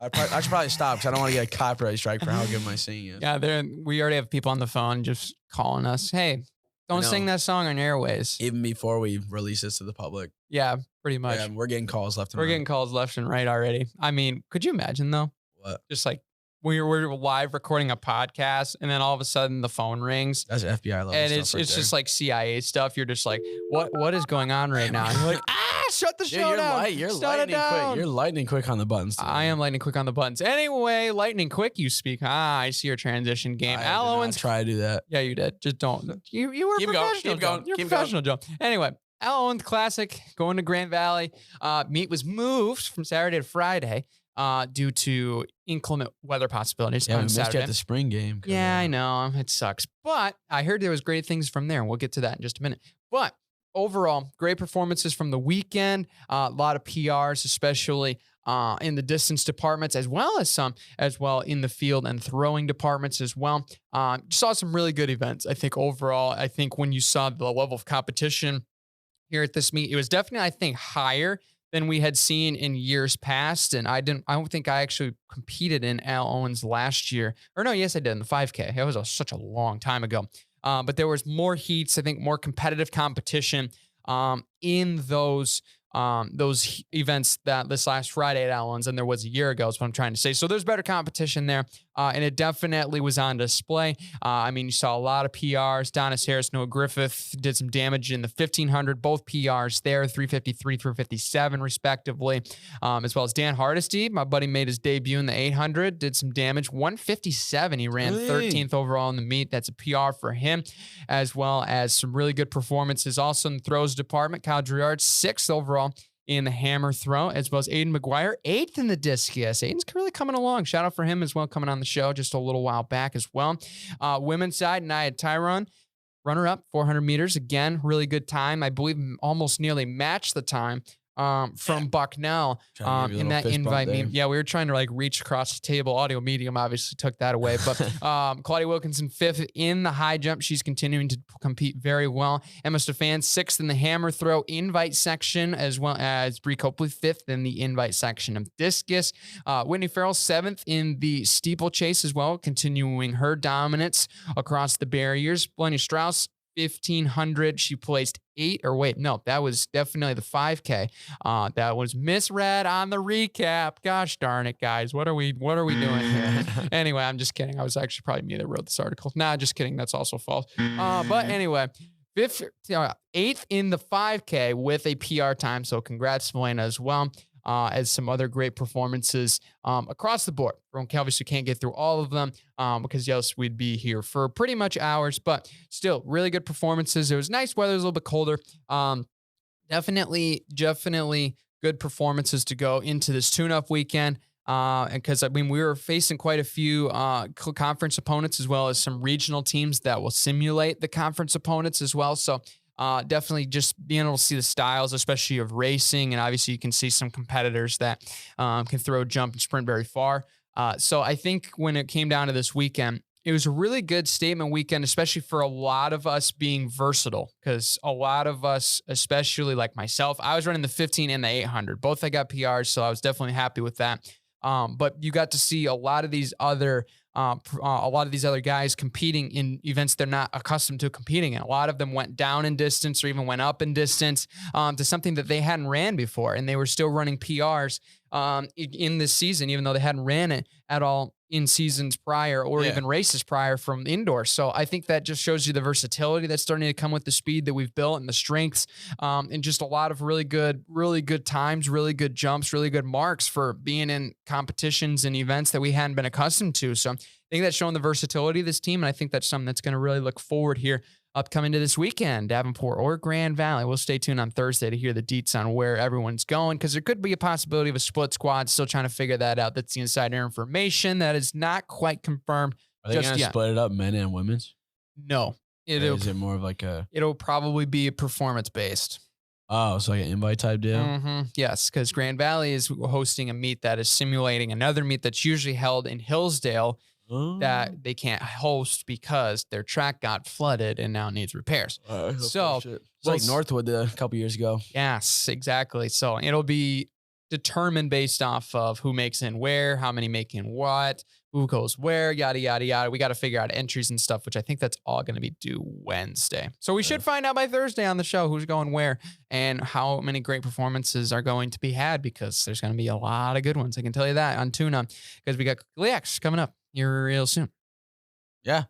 I should probably stop because I don't want to get a copyright strike for how good my singing is. Yeah, we already have people on the phone just calling us. Hey, don't sing that song on airways. Even before we release this to the public. Yeah, pretty much. Yeah, we're getting calls left and right. We're getting calls left and right already. I mean, could you imagine though? What? Just like we're live recording a podcast and then all of a sudden the phone rings. That's FBI level and stuff. It's just like CIA stuff. You're just like, what is going on right now? And you're like, shut the show down. You're lightning quick. You're lightning quick on the buttons today. I am lightning quick on the buttons. Anyway, lightning quick, you speak. I see your transition game. Al Owens. Try to do that. Yeah, you did. Just don't. You were keep professional. Going. You're professional, Joe. Anyway, Al Owens Classic going to Grand Valley. Meet was moved from Saturday to Friday due to inclement weather possibilities on Saturday. We missed the spring game. Yeah, I know. It sucks. But I heard there was great things from there, and we'll get to that in just a minute. But overall, great performances from the weekend. A lot of PRs, especially in the distance departments, as well in the field and throwing departments as well. Saw some really good events. I think overall, when you saw the level of competition here at this meet, it was definitely, I think, higher than we had seen in years past. And I don't think I actually competed in Al Owens last year. Or no, yes, I did in the 5K. It was such a long time ago. But there was more heats, I think more competitive competition in those events that this last Friday at Al Owens than there was a year ago is what I'm trying to say. So there's better competition there. And it definitely was on display. I mean, you saw a lot of PRs. Donis Harris, Noah Griffith did some damage in the 1500, both PRs there, 353, 357 respectively, as well as Dan Hardesty. My buddy made his debut in the 800, did some damage, 157. He ran 13th overall in the meet. That's a PR for him, as well as some really good performances. Also in the throws department, Kyle Driard, 6th overall in the hammer throw, as well as Aiden McGuire, 8th in the discus. Aiden's really coming along. Shout out for him as well, coming on the show just a little while back as well. Women's side, Nia Tyron, runner-up, 400 meters. Again, really good time. I believe almost nearly matched the time from Bucknell in that invite meme. Yeah, we were trying to like reach across the table. Audio medium obviously took that away. But Claudia Wilkinson, 5th in the high jump. She's continuing to compete very well. Emma Stefan, 6th in the hammer throw invite section, as well as Bree Copley, 5th in the invite section of discus. Whitney Farrell, 7th in the steeplechase as well, continuing her dominance across the barriers. Blenny Strauss, 1500. She placed 8, or wait, no, that was definitely the 5K. That was misread on the recap. Gosh darn it, guys. What are we doing here? Anyway, I'm just kidding. I was actually probably me that wrote this article. Nah, just kidding. That's also false. But anyway, 8th in the 5K with a PR time. So congrats, Melena, as well. As some other great performances across the board from Calvis. We can't get through all of them because, yes, we'd be here for pretty much hours, but still really good performances. It was nice weather, it was a little bit colder. Definitely good performances to go into this tune-up weekend. And because, I mean, we were facing quite a few conference opponents as well as some regional teams that will simulate the conference opponents as well. So definitely just being able to see the styles, especially of racing. And obviously you can see some competitors that can throw, jump, and sprint very far. So I think when it came down to this weekend, it was a really good statement weekend, especially for a lot of us being versatile, because a lot of us, especially like myself, I was running the 15 and the 800. Both I got PRs, so I was definitely happy with that. But you got to see a lot of these other guys competing in events they're not accustomed to competing in. A lot of them went down in distance or even went up in distance to something that they hadn't ran before, and they were still running PRs in this season, even though they hadn't ran it at all in seasons prior or Yeah. even races prior from indoor. So I think that just shows you the versatility that's starting to come with the speed that we've built and the strengths, and just a lot of really good times, really good jumps, really good marks for being in competitions and events that we hadn't been accustomed to. So I think that's showing the versatility of this team. And I think that's something that's going to really look forward here upcoming to this weekend, Davenport or Grand Valley. We'll stay tuned on Thursday to hear the deets on where everyone's going, because there could be a possibility of a split squad. Still trying to figure that out. That's the insider information that is not quite confirmed. Are they going to split it up, men and women's? No. Or is it more of like a... It'll probably be performance-based. Oh, so like an invite type deal? Mm-hmm. Yes, because Grand Valley is hosting a meet that is simulating another meet that's usually held in Hillsdale that they can't host because their track got flooded and now needs repairs. So it's like Northwood a couple years ago. Yes, exactly. So it'll be determined based off of who makes in where, how many make in what, who goes where, yada, yada, yada. We got to figure out entries and stuff, which I think that's all going to be due Wednesday. So we should find out by Thursday on the show who's going where and how many great performances are going to be had, because there's going to be a lot of good ones. I can tell you that on Tuna, because we got GLIAX coming up here real soon. Yeah.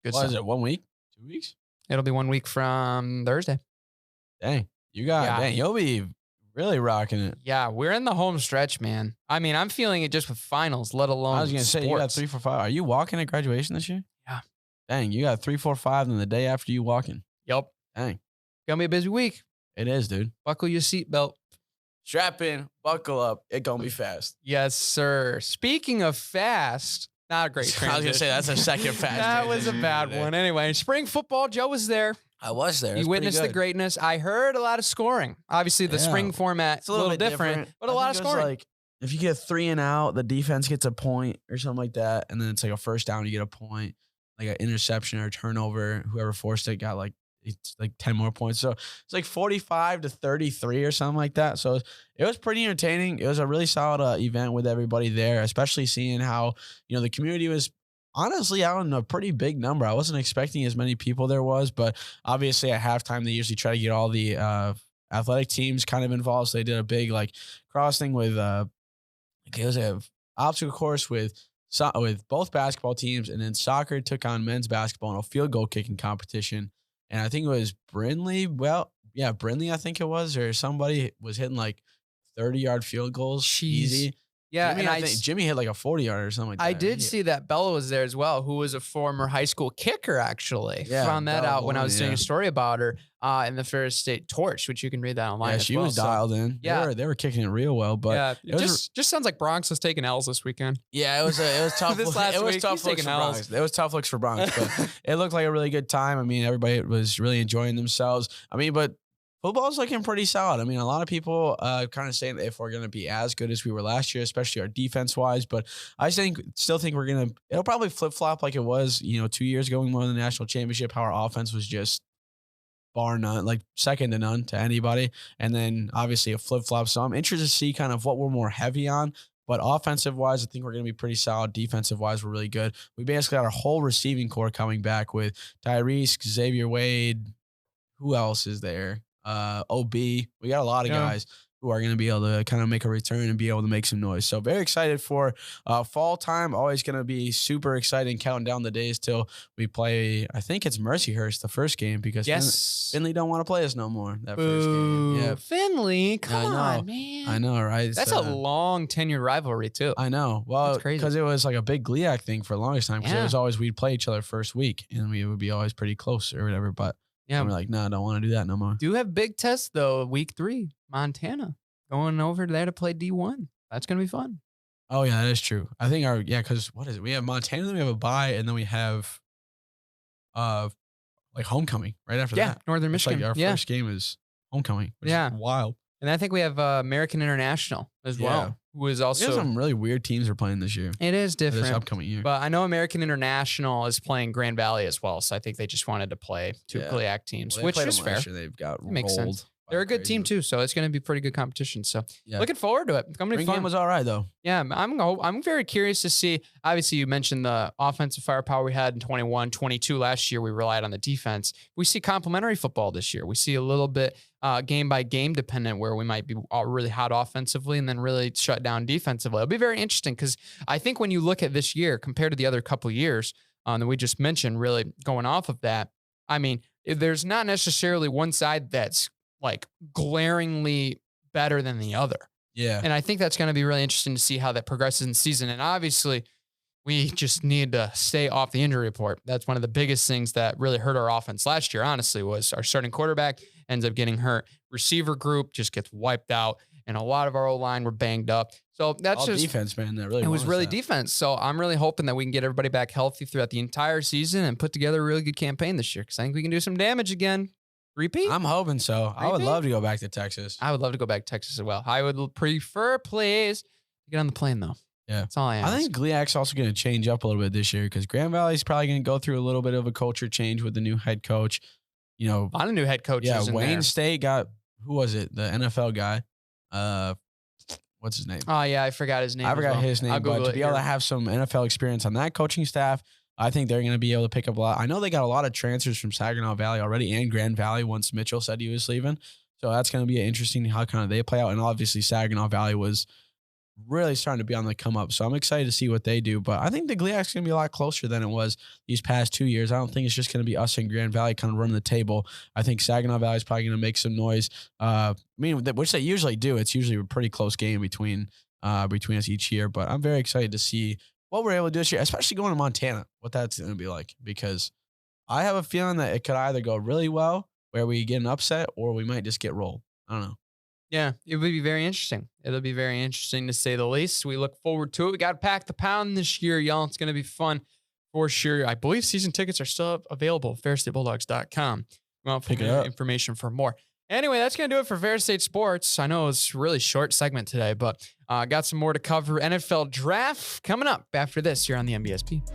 Good What stuff. is it, 1 week? 2 weeks? It'll be 1 week from Thursday. Dang. You'll be really rocking it. Yeah, we're in the home stretch, man. I mean, I'm feeling it just with finals, let alone I was going to say, you got sports. 3, 4, 5. Are you walking at graduation this year? Yeah. Dang, you got 3, 4, 5 then the day after you walking. Yep. Dang. Gonna be a busy week. It is, dude. Buckle your seatbelt. Strap in, buckle up. It going to be fast. Yes, sir. Speaking of fast, not a great transition. I was going to say, that's a second fast. That was a bad one. Anyway, spring football, Joe was there. I was there. You witnessed the greatness. I heard a lot of scoring. Obviously, the spring format It's a little bit different, but a lot of scoring. Like, if you get 3 and out, the defense gets a point or something like that, and then it's like a first down, you get a point, like an interception or a turnover. Whoever forced it got it's like 10 more points. So it's like 45-33 or something like that. So it was pretty entertaining. It was a really solid event with everybody there, especially seeing how, the community was honestly out in a pretty big number. I wasn't expecting as many people there was, but obviously at halftime, they usually try to get all the athletic teams kind of involved. So they did a big cross thing with, it was an obstacle course with both basketball teams, and then soccer took on men's basketball in a field goal kicking competition. And I think it was Brindley. Brindley, I think it was, or somebody was hitting 30-yard field goals. Easy. Yeah, Jimmy, I think Jimmy hit a 40-yard or something like that. I did see that Bella was there as well, who was a former high school kicker, actually. Yeah, found that Bella out when I was Bourne, doing a story about her in the Ferris State Torch, which you can read that online. Yeah, as she well. was dialed in. Yeah. They were kicking it real well, but it just sounds like Bronx was taking L's this weekend. yeah, it was tough. This last it was week, tough he's looks taking for L's. Bronx. It was tough looks for Bronx, but it looked like a really good time. I mean, everybody was really enjoying themselves. I mean, but football's looking pretty solid. I mean, a lot of people kind of saying if we're going to be as good as we were last year, especially our defense-wise. But I still think it'll probably flip-flop like it was, 2 years ago when we won the national championship, how our offense was just bar none, second to none to anybody. And then obviously a flip-flop. So I'm interested to see kind of what we're more heavy on. But offensive-wise, I think we're going to be pretty solid. Defensive-wise, we're really good. We basically got our whole receiving core coming back with Tyrese, Xavier Wade. Who else is there? OB. We got a lot of guys who are going to be able to kind of make a return and be able to make some noise. So very excited for fall time. Always going to be super exciting counting down the days till we play. I think it's Mercyhurst, the first game, because Finley don't want to play us no more. That first game. Yeah. Finley, come on, man. I know, right? That's a long tenured rivalry too. I know. Well, That's crazy. because it was like a big GLIAC thing for the longest time. Because it was always we'd play each other first week and we would be always pretty close or whatever. But we're like, no, I don't want to do that no more. Do have big tests though. Week 3, Montana going over there to play D1. That's gonna be fun. Oh yeah, that is true. I think because what is it? We have Montana, then we have a bye, and then we have homecoming right after that. Northern Michigan. Our first game is homecoming, which is wild. And I think we have American International as well, who is also some really weird teams are playing this year. It is different this upcoming year. But I know American International is playing Grand Valley as well, so I think they just wanted to play two GLIAC teams, which is fair. They've got makes sense. They're a good team too, so it's going to be pretty good competition. So Yeah. looking forward to it. It's going to be fun. Game was all right though. Yeah, I'm very curious to see. Obviously, you mentioned the offensive firepower we had in 21, 22 last year. We relied on the defense. We see complementary football this year. We see a little bit game by game dependent where we might be all really hot offensively and then really shut down defensively. It'll be very interesting because I think when you look at this year compared to the other couple of years that we just mentioned, really going off of that, I mean, there's not necessarily one side that's like glaringly better than the other. Yeah. And I think that's going to be really interesting to see how that progresses in the season. And obviously, we just need to stay off the injury report. That's one of the biggest things that really hurt our offense last year, honestly, was our starting quarterback ends up getting hurt. Receiver group just gets wiped out. And a lot of our O-line were banged up. So that's all just defense, man. That really it was really defense. So I'm really hoping that we can get everybody back healthy throughout the entire season and put together a really good campaign this year because I think we can do some damage again. Repeat? I'm hoping so. I would love to go back to Texas. I would love to go back to Texas as well. I would prefer, please, to get on the plane, though. Yeah. That's all I ask. I think GLIAC's also going to change up a little bit this year because Grand Valley's probably going to go through a little bit of a culture change with the new head coach. You know, a lot of new head coaches. Yeah, in Wayne there. State got, who was it? The NFL guy. What's his name? Oh, yeah, I forgot his name. I forgot his name, but to be able to have some NFL experience on that coaching staff, I think they're going to be able to pick up a lot. I know they got a lot of transfers from Saginaw Valley already and Grand Valley once Mitchell said he was leaving. So that's going to be interesting how kind of they play out. And obviously Saginaw Valley was really starting to be on the come up. So I'm excited to see what they do. But I think the GLIAC's going to be a lot closer than it was these past 2 years. I don't think it's just going to be us and Grand Valley kind of running the table. I think Saginaw Valley is probably going to make some noise. Which they usually do. It's usually a pretty close game between us each year. But I'm very excited to see what we're able to do this year, especially going to Montana, what that's going to be like, because I have a feeling that it could either go really well where we get an upset or we might just get rolled. I don't know. Yeah, it would be very interesting. It'll be very interesting to say the least. We look forward to it. We got to pack the pound this year, y'all. It's going to be fun for sure. I believe season tickets are still available at FairStateBulldogs.com. Well, pick it up. Information for more. Anyway, that's going to do it for Fair State Sports. I know it's a really short segment today, but got some more to cover. NFL draft coming up after this here on the MBSP.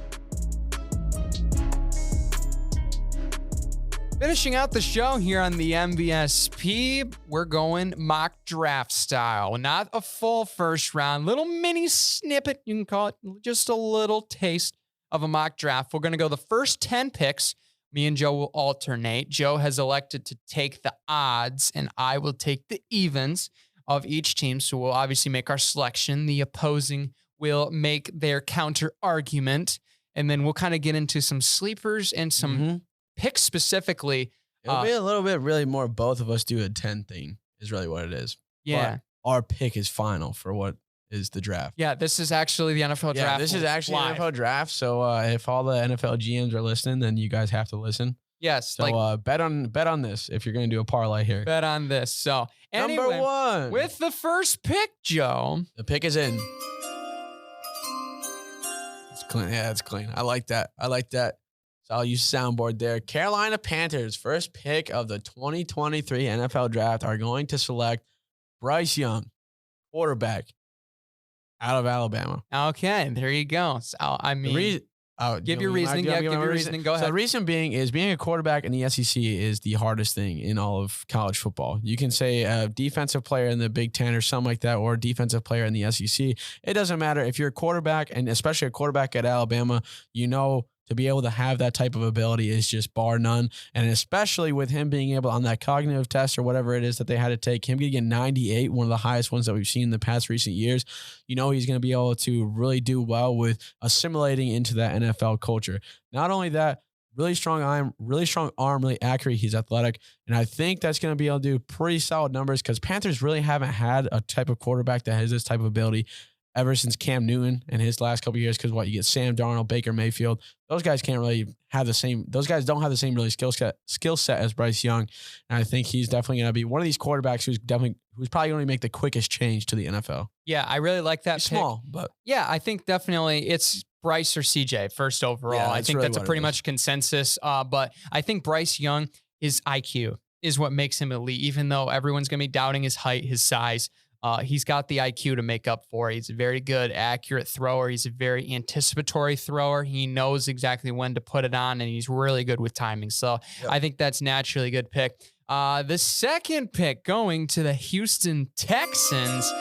Finishing out the show here on the MBSP, we're going mock draft style. Not a full first round, little mini snippet, you can call it, just a little taste of a mock draft. We're going to go the first 10 picks. Me and Joe will alternate. Joe has elected to take the odds, and I will take the evens of each team. So we'll obviously make our selection. The opposing will make their counter argument, and then we'll kind of get into some sleepers and some picks specifically. It'll be a little bit really more both of us do a 10 thing is really what it is. Yeah. But our pick is final for what is the draft. Yeah, this is actually the NFL draft. This is actually live. the NFL draft. So if all the NFL GMs are listening, then you guys have to listen. Yes. So bet on this if you're going to do a parlay here. Bet on this. So anyway, number 1 with the first pick, Joe. The pick is in. It's clean. Yeah, it's clean. I like that. So I'll use soundboard there. Carolina Panthers, first pick of the 2023 NFL draft, are going to select Bryce Young, quarterback, out of Alabama. Okay, there you go. So, I mean, give your reasoning. Yeah, give your reasoning. Go ahead. So the reason being is being a quarterback in the SEC is the hardest thing in all of college football. You can say a defensive player in the Big Ten or something like that, or a defensive player in the SEC. It doesn't matter. If you're a quarterback, and especially a quarterback at Alabama, you know to be able to have that type of ability is just bar none. And especially with him being able on that cognitive test or whatever it is that they had to take, him getting 98, one of the highest ones that we've seen in the past recent years, you know he's going to be able to really do well with assimilating into that NFL culture. Not only that, really strong arm, really accurate. He's athletic. And I think that's going to be able to do pretty solid numbers because Panthers really haven't had a type of quarterback that has this type of ability ever since Cam Newton and his last couple of years. Because you get Sam Darnold, Baker Mayfield. Those guys can't really have the same. Those guys don't have the same really skill set as Bryce Young. And I think he's definitely going to be one of these quarterbacks who's probably going to make the quickest change to the NFL. Yeah, I really like that. He's pick. small, but yeah, I think definitely it's Bryce or CJ first overall. Yeah, I think really that's a pretty much consensus. But I think Bryce Young, his IQ is what makes him elite, even though everyone's going to be doubting his height, his size. He's got the IQ to make up for it. He's a very good, accurate thrower. He's a very anticipatory thrower. He knows exactly when to put it on, and he's really good with timing. So I think that's naturally a good pick. The second pick going to the Houston Texans,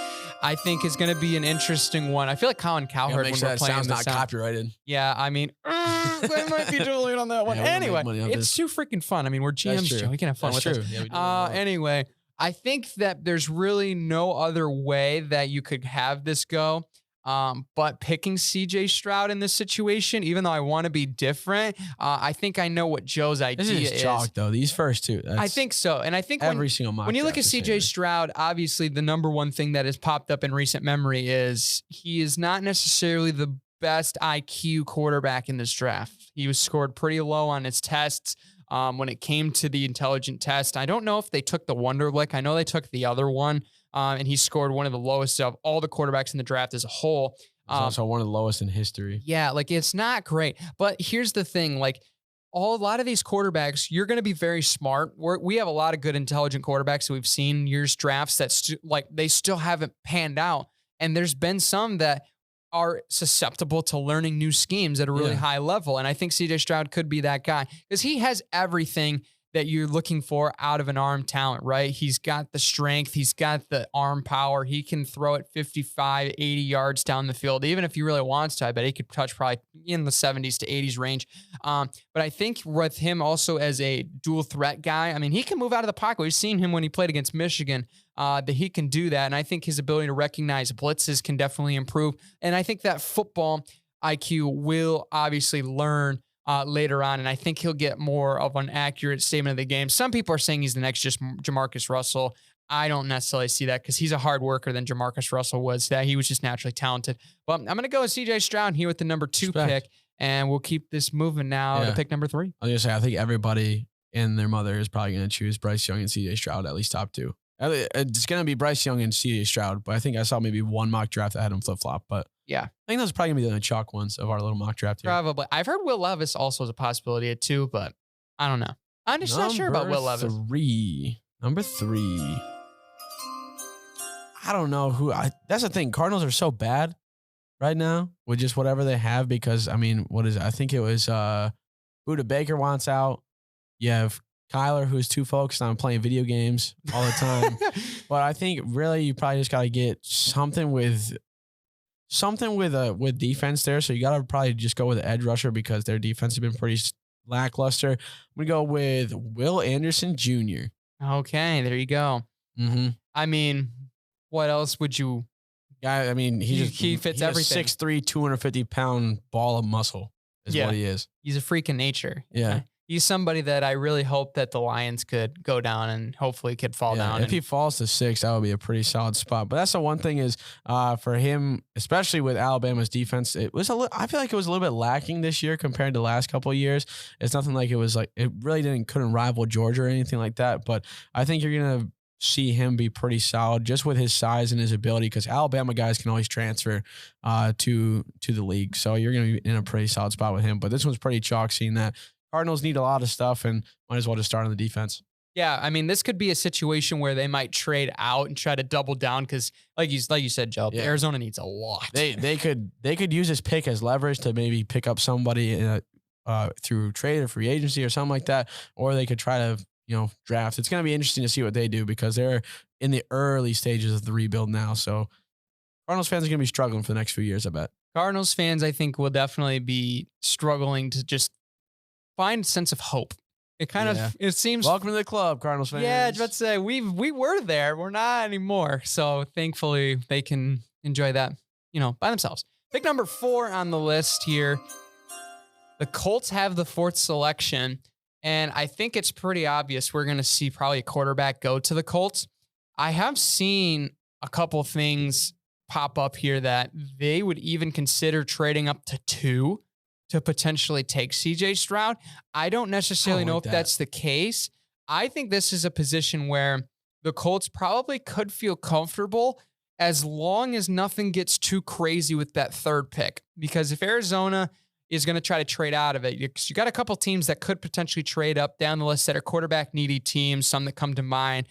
I think is going to be an interesting one. I feel like Colin Cowherd when we're playing sounds the not sound. copyrighted. Yeah, I mean, I might be totally on that one. Yeah, we don't make Anyway, money off it's this. too freaking fun. I mean, we're GMs, true. Joe. We can have fun That's with true. this. Yeah, we do really well. Anyway, I think that there's really no other way that you could have this go. But picking CJ Stroud in this situation, even though I want to be different, I think I know what Joe's idea This is chalk, though. These first two. I think so. And I think every single mock when you look at draft is CJ saying Stroud, obviously the number one thing that has popped up in recent memory is he is not necessarily the best IQ quarterback in this draft. He was scored pretty low on his tests. When it came to the intelligent test, I don't know if they took the Wonderlic. I know they took the other one, and he scored one of the lowest of all the quarterbacks in the draft as a whole. It's also one of the lowest in history. Yeah, like it's not great. But here's the thing, like a lot of these quarterbacks, you're going to be very smart. We have a lot of good intelligent quarterbacks that we've seen in years drafts that they still haven't panned out. And there's been some that are susceptible to learning new schemes at a really high level. And I think CJ Stroud could be that guy because he has everything that you're looking for out of an arm talent, right? He's got the strength. He's got the arm power. He can throw it 55, 80 yards down the field. Even if he really wants to, I bet he could touch probably in the 70s to 80s range. But I think with him also as a dual threat guy, I mean, he can move out of the pocket. We've seen him when he played against Michigan, that he can do that. And I think his ability to recognize blitzes can definitely improve. And I think that football IQ will obviously learn later on, and I think he'll get more of an accurate statement of the game. Some people are saying he's the next just Jamarcus Russell. I don't necessarily see that because he's a hard worker than Jamarcus Russell was. That he was just naturally talented. But I'm going to go with CJ Stroud here with the number 2 pick, and we'll keep this moving now to pick number 3. I was going to say, I think everybody and their mother is probably going to choose Bryce Young and CJ Stroud, at least top 2. It's going to be Bryce Young and CJ Stroud, but I think I saw maybe one mock draft that had him flip-flop, but yeah, I think those are probably going to be the chalk ones of our little mock draft here. Probably. I've heard Will Levis also is a possibility at 2, but I don't know. I'm just not sure about Will Levis. Number 3. I don't know who. That's the thing. Cardinals are so bad right now with just whatever they have because, I mean, what is it? I think it was Buda Baker wants out. You have Kyler, who's too focused on playing video games all the time. But I think really you probably just got to get something with defense there. So you got to probably just go with an edge rusher because their defense has been pretty lackluster. We go with Will Anderson Jr. Okay, there you go. Mm-hmm. I mean, what else would you? I mean, he fits everything. 6'3", 250-pound ball of muscle is what he is. He's a freak of nature. Yeah. Okay? He's somebody that I really hope that the Lions could go down and hopefully could fall down. If he falls to 6, that would be a pretty solid spot. But that's the one thing is for him, especially with Alabama's defense, I feel like it was a little bit lacking this year compared to the last couple of years. It's nothing like it was like it really couldn't rival Georgia or anything like that. But I think you're gonna see him be pretty solid just with his size and his ability because Alabama guys can always transfer to the league. So you're gonna be in a pretty solid spot with him. But this one's pretty chalk seeing that. Cardinals need a lot of stuff and might as well just start on the defense. Yeah, I mean, this could be a situation where they might trade out and try to double down because, like you said, Joe, Arizona needs a lot. They could use this pick as leverage to maybe pick up somebody through trade or free agency or something like that, or they could try to draft. It's going to be interesting to see what they do because they're in the early stages of the rebuild now. So Cardinals fans are going to be struggling for the next few years, I bet. Cardinals fans, I think, will definitely be struggling to just find a sense of hope. It seems. Welcome to the club, Cardinals fans. Yeah, I was about to say we were there. We're not anymore. So thankfully they can enjoy that, by themselves. Pick number 4 on the list here. The Colts have the 4th selection, and I think it's pretty obvious we're going to see probably a quarterback go to the Colts. I have seen a couple things pop up here that they would even consider trading up to 2 to potentially take CJ Stroud. I don't necessarily know if that's the case. I think this is a position where the Colts probably could feel comfortable as long as nothing gets too crazy with that 3rd pick. Because if Arizona is going to try to trade out of it, you got a couple teams that could potentially trade up down the list that are quarterback needy teams, some that come to mind,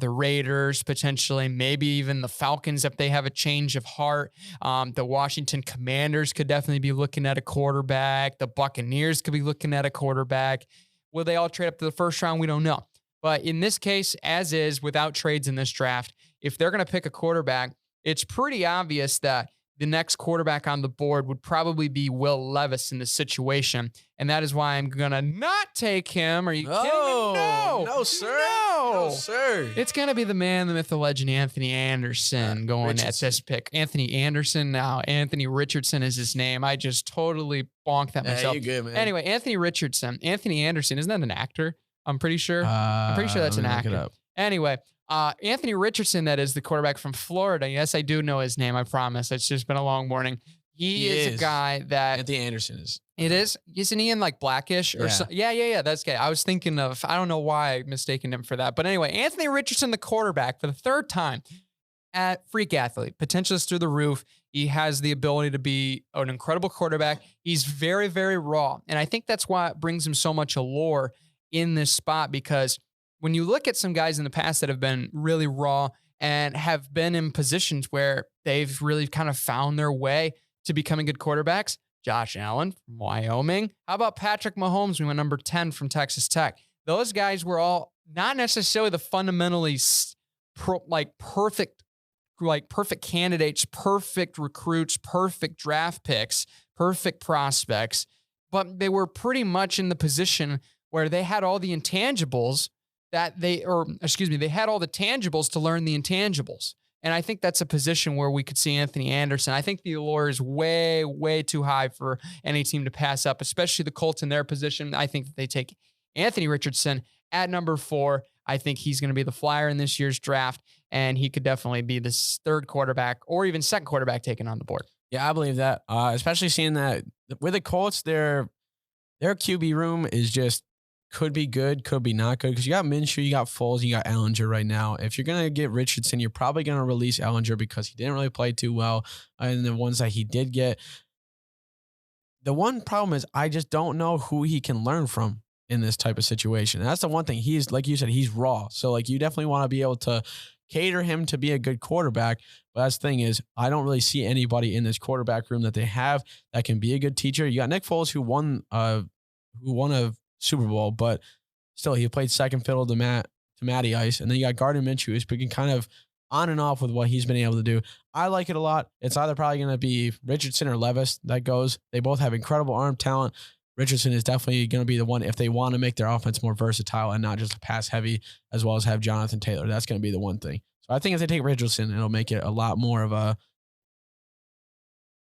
the Raiders potentially, maybe even the Falcons if they have a change of heart. The Washington Commanders could definitely be looking at a quarterback. The Buccaneers could be looking at a quarterback. Will they all trade up to the 1st round? We don't know. But in this case, as is, without trades in this draft, if they're going to pick a quarterback, it's pretty obvious that the next quarterback on the board would probably be Will Levis in this situation. And that is why I'm going to not take him. Are you kidding me? No. No, sir. No. No, sir. It's going to be the man, the myth, the legend, Anthony Anderson going at this pick. Anthony Anderson now. Anthony Richardson is his name. I just totally bonked that myself. You're good, man. Anyway, Anthony Richardson. Anthony Anderson. Isn't that an actor? I'm pretty sure. I'm pretty sure that's an actor. Anyway, Anthony Richardson, that is the quarterback from Florida. Yes, I do know his name. I promise. It's just been a long morning. He is a guy that Anthony Anderson is. It is. Isn't he in like Blackish or something? Yeah. That's good. I was thinking of, I don't know why I mistaken him for that. But anyway, Anthony Richardson, the quarterback for the third time, freak athlete, potential is through the roof. He has the ability to be an incredible quarterback. He's very, very raw. And I think that's why it brings him so much allure in this spot, because when you look at some guys in the past that have been really raw and have been in positions where they've really kind of found their way to becoming good quarterbacks, Josh Allen from Wyoming. How about Patrick Mahomes? We went number 10 from Texas Tech. Those guys were all not necessarily the fundamentally perfect candidates, perfect recruits, perfect draft picks, perfect prospects, but they were pretty much in the position where they had all the intangibles they had all the tangibles to learn the intangibles. And I think that's a position where we could see Anthony Anderson. I think the allure is way, way too high for any team to pass up, especially the Colts in their position. I think that they take Anthony Richardson at number 4. I think he's going to be the flyer in this year's draft, and he could definitely be the third quarterback or even second quarterback taken on the board. Yeah, I believe that, especially seeing that with the Colts, their QB room is just could be good, could be not good, because you got Minshew, you got Foles, you got Ellinger right now. If you're going to get Richardson, you're probably going to release Ellinger because he didn't really play too well. And the ones that he did get, the one problem is I just don't know who he can learn from in this type of situation. And that's the one thing. He's, like you said, he's raw. So like you definitely want to be able to cater him to be a good quarterback. But that's the thing is I don't really see anybody in this quarterback room that they have that can be a good teacher. You got Nick Foles who won a Super Bowl, but still he played second fiddle to Matty Ice. And then you got Gardner Minshew who's been kind of on and off with what he's been able to do. I like it a lot. It's either probably going to be Richardson or Levis that goes. They both have incredible arm talent. Richardson is definitely going to be the one if they want to make their offense more versatile and not just pass heavy, as well as have Jonathan Taylor. That's going to be the one thing. So I think if they take Richardson, it'll make it a lot more of a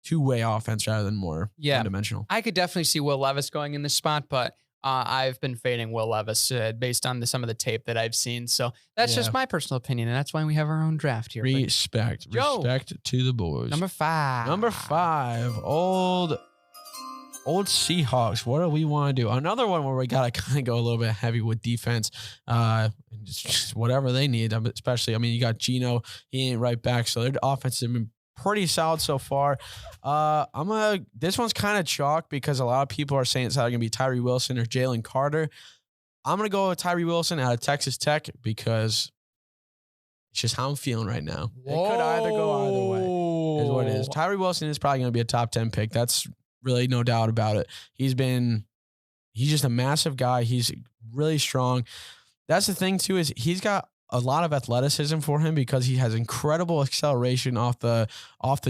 two-way offense rather than more one-dimensional. I could definitely see Will Levis going in this spot, but I've been fading Will Levis based on some of the tape that I've seen. So that's just my personal opinion, and that's why we have our own draft here. Respect to the boys. Number 5. Old Seahawks. What do we want to do? Another one where we got to kind of go a little bit heavy with defense. Just whatever they need. Especially, you got Geno. He ain't right back. So their offense has been pretty solid so far. This one's kind of chalk because a lot of people are saying it's either going to be Tyree Wilson or Jalen Carter. I'm going to go with Tyree Wilson out of Texas Tech because it's just how I'm feeling right now. Whoa. It could either go either way is what it is. Tyree Wilson is probably going to be a top 10 pick. That's really no doubt about it. He's just a massive guy. He's really strong. That's the thing too, is he's got a lot of athleticism for him because he has incredible acceleration off the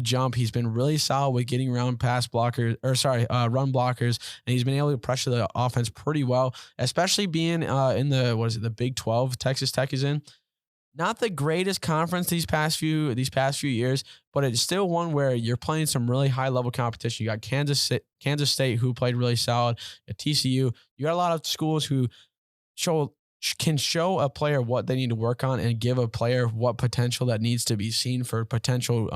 jump. He's been really solid with getting around run blockers, and he's been able to pressure the offense pretty well, especially being in the Big 12 Texas Tech is in. Not the greatest conference these past few years, but it's still one where you're playing some really high level competition. You got Kansas State who played really solid. At TCU, you got a lot of schools who can show a player what they need to work on and give a player what potential that needs to be seen for potential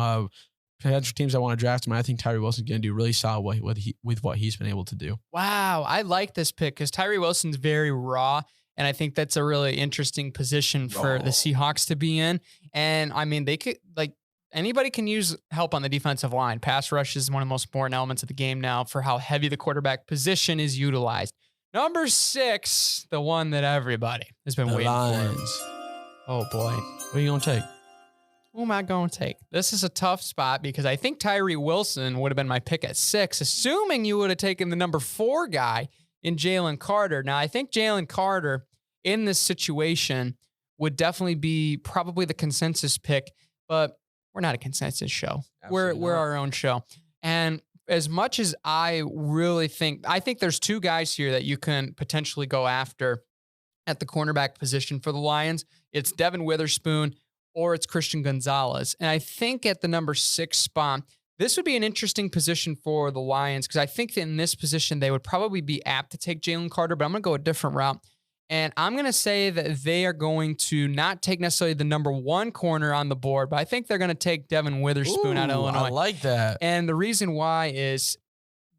teams that want to draft him. I think Tyree Wilson's going to do really solid with what he's been able to do. Wow, I like this pick because Tyree Wilson's very raw. And I think that's a really interesting position for the Seahawks to be in. And they could anybody can use help on the defensive line. Pass rush is one of the most important elements of the game now for how heavy the quarterback position is utilized. Number 6, the one that everybody has been waiting for. Oh boy. What are you going to take? Who am I going to take? This is a tough spot because I think Tyree Wilson would have been my pick at 6, assuming you would have taken the number 4 guy in Jalen Carter. Now, I think Jalen Carter in this situation would definitely be probably the consensus pick, but we're not a consensus show. We're our own show. And as much as I think there's two guys here that you can potentially go after at the cornerback position for the Lions. It's Devin Witherspoon or it's Christian Gonzalez. And I think at the number 6 spot, this would be an interesting position for the Lions because I think that in this position, they would probably be apt to take Jalen Carter, but I'm going to go a different route. And I'm going to say that they are going to not take necessarily the number 1 corner on the board, but I think they're going to take Devin Witherspoon out of Illinois. I like that. And the reason why is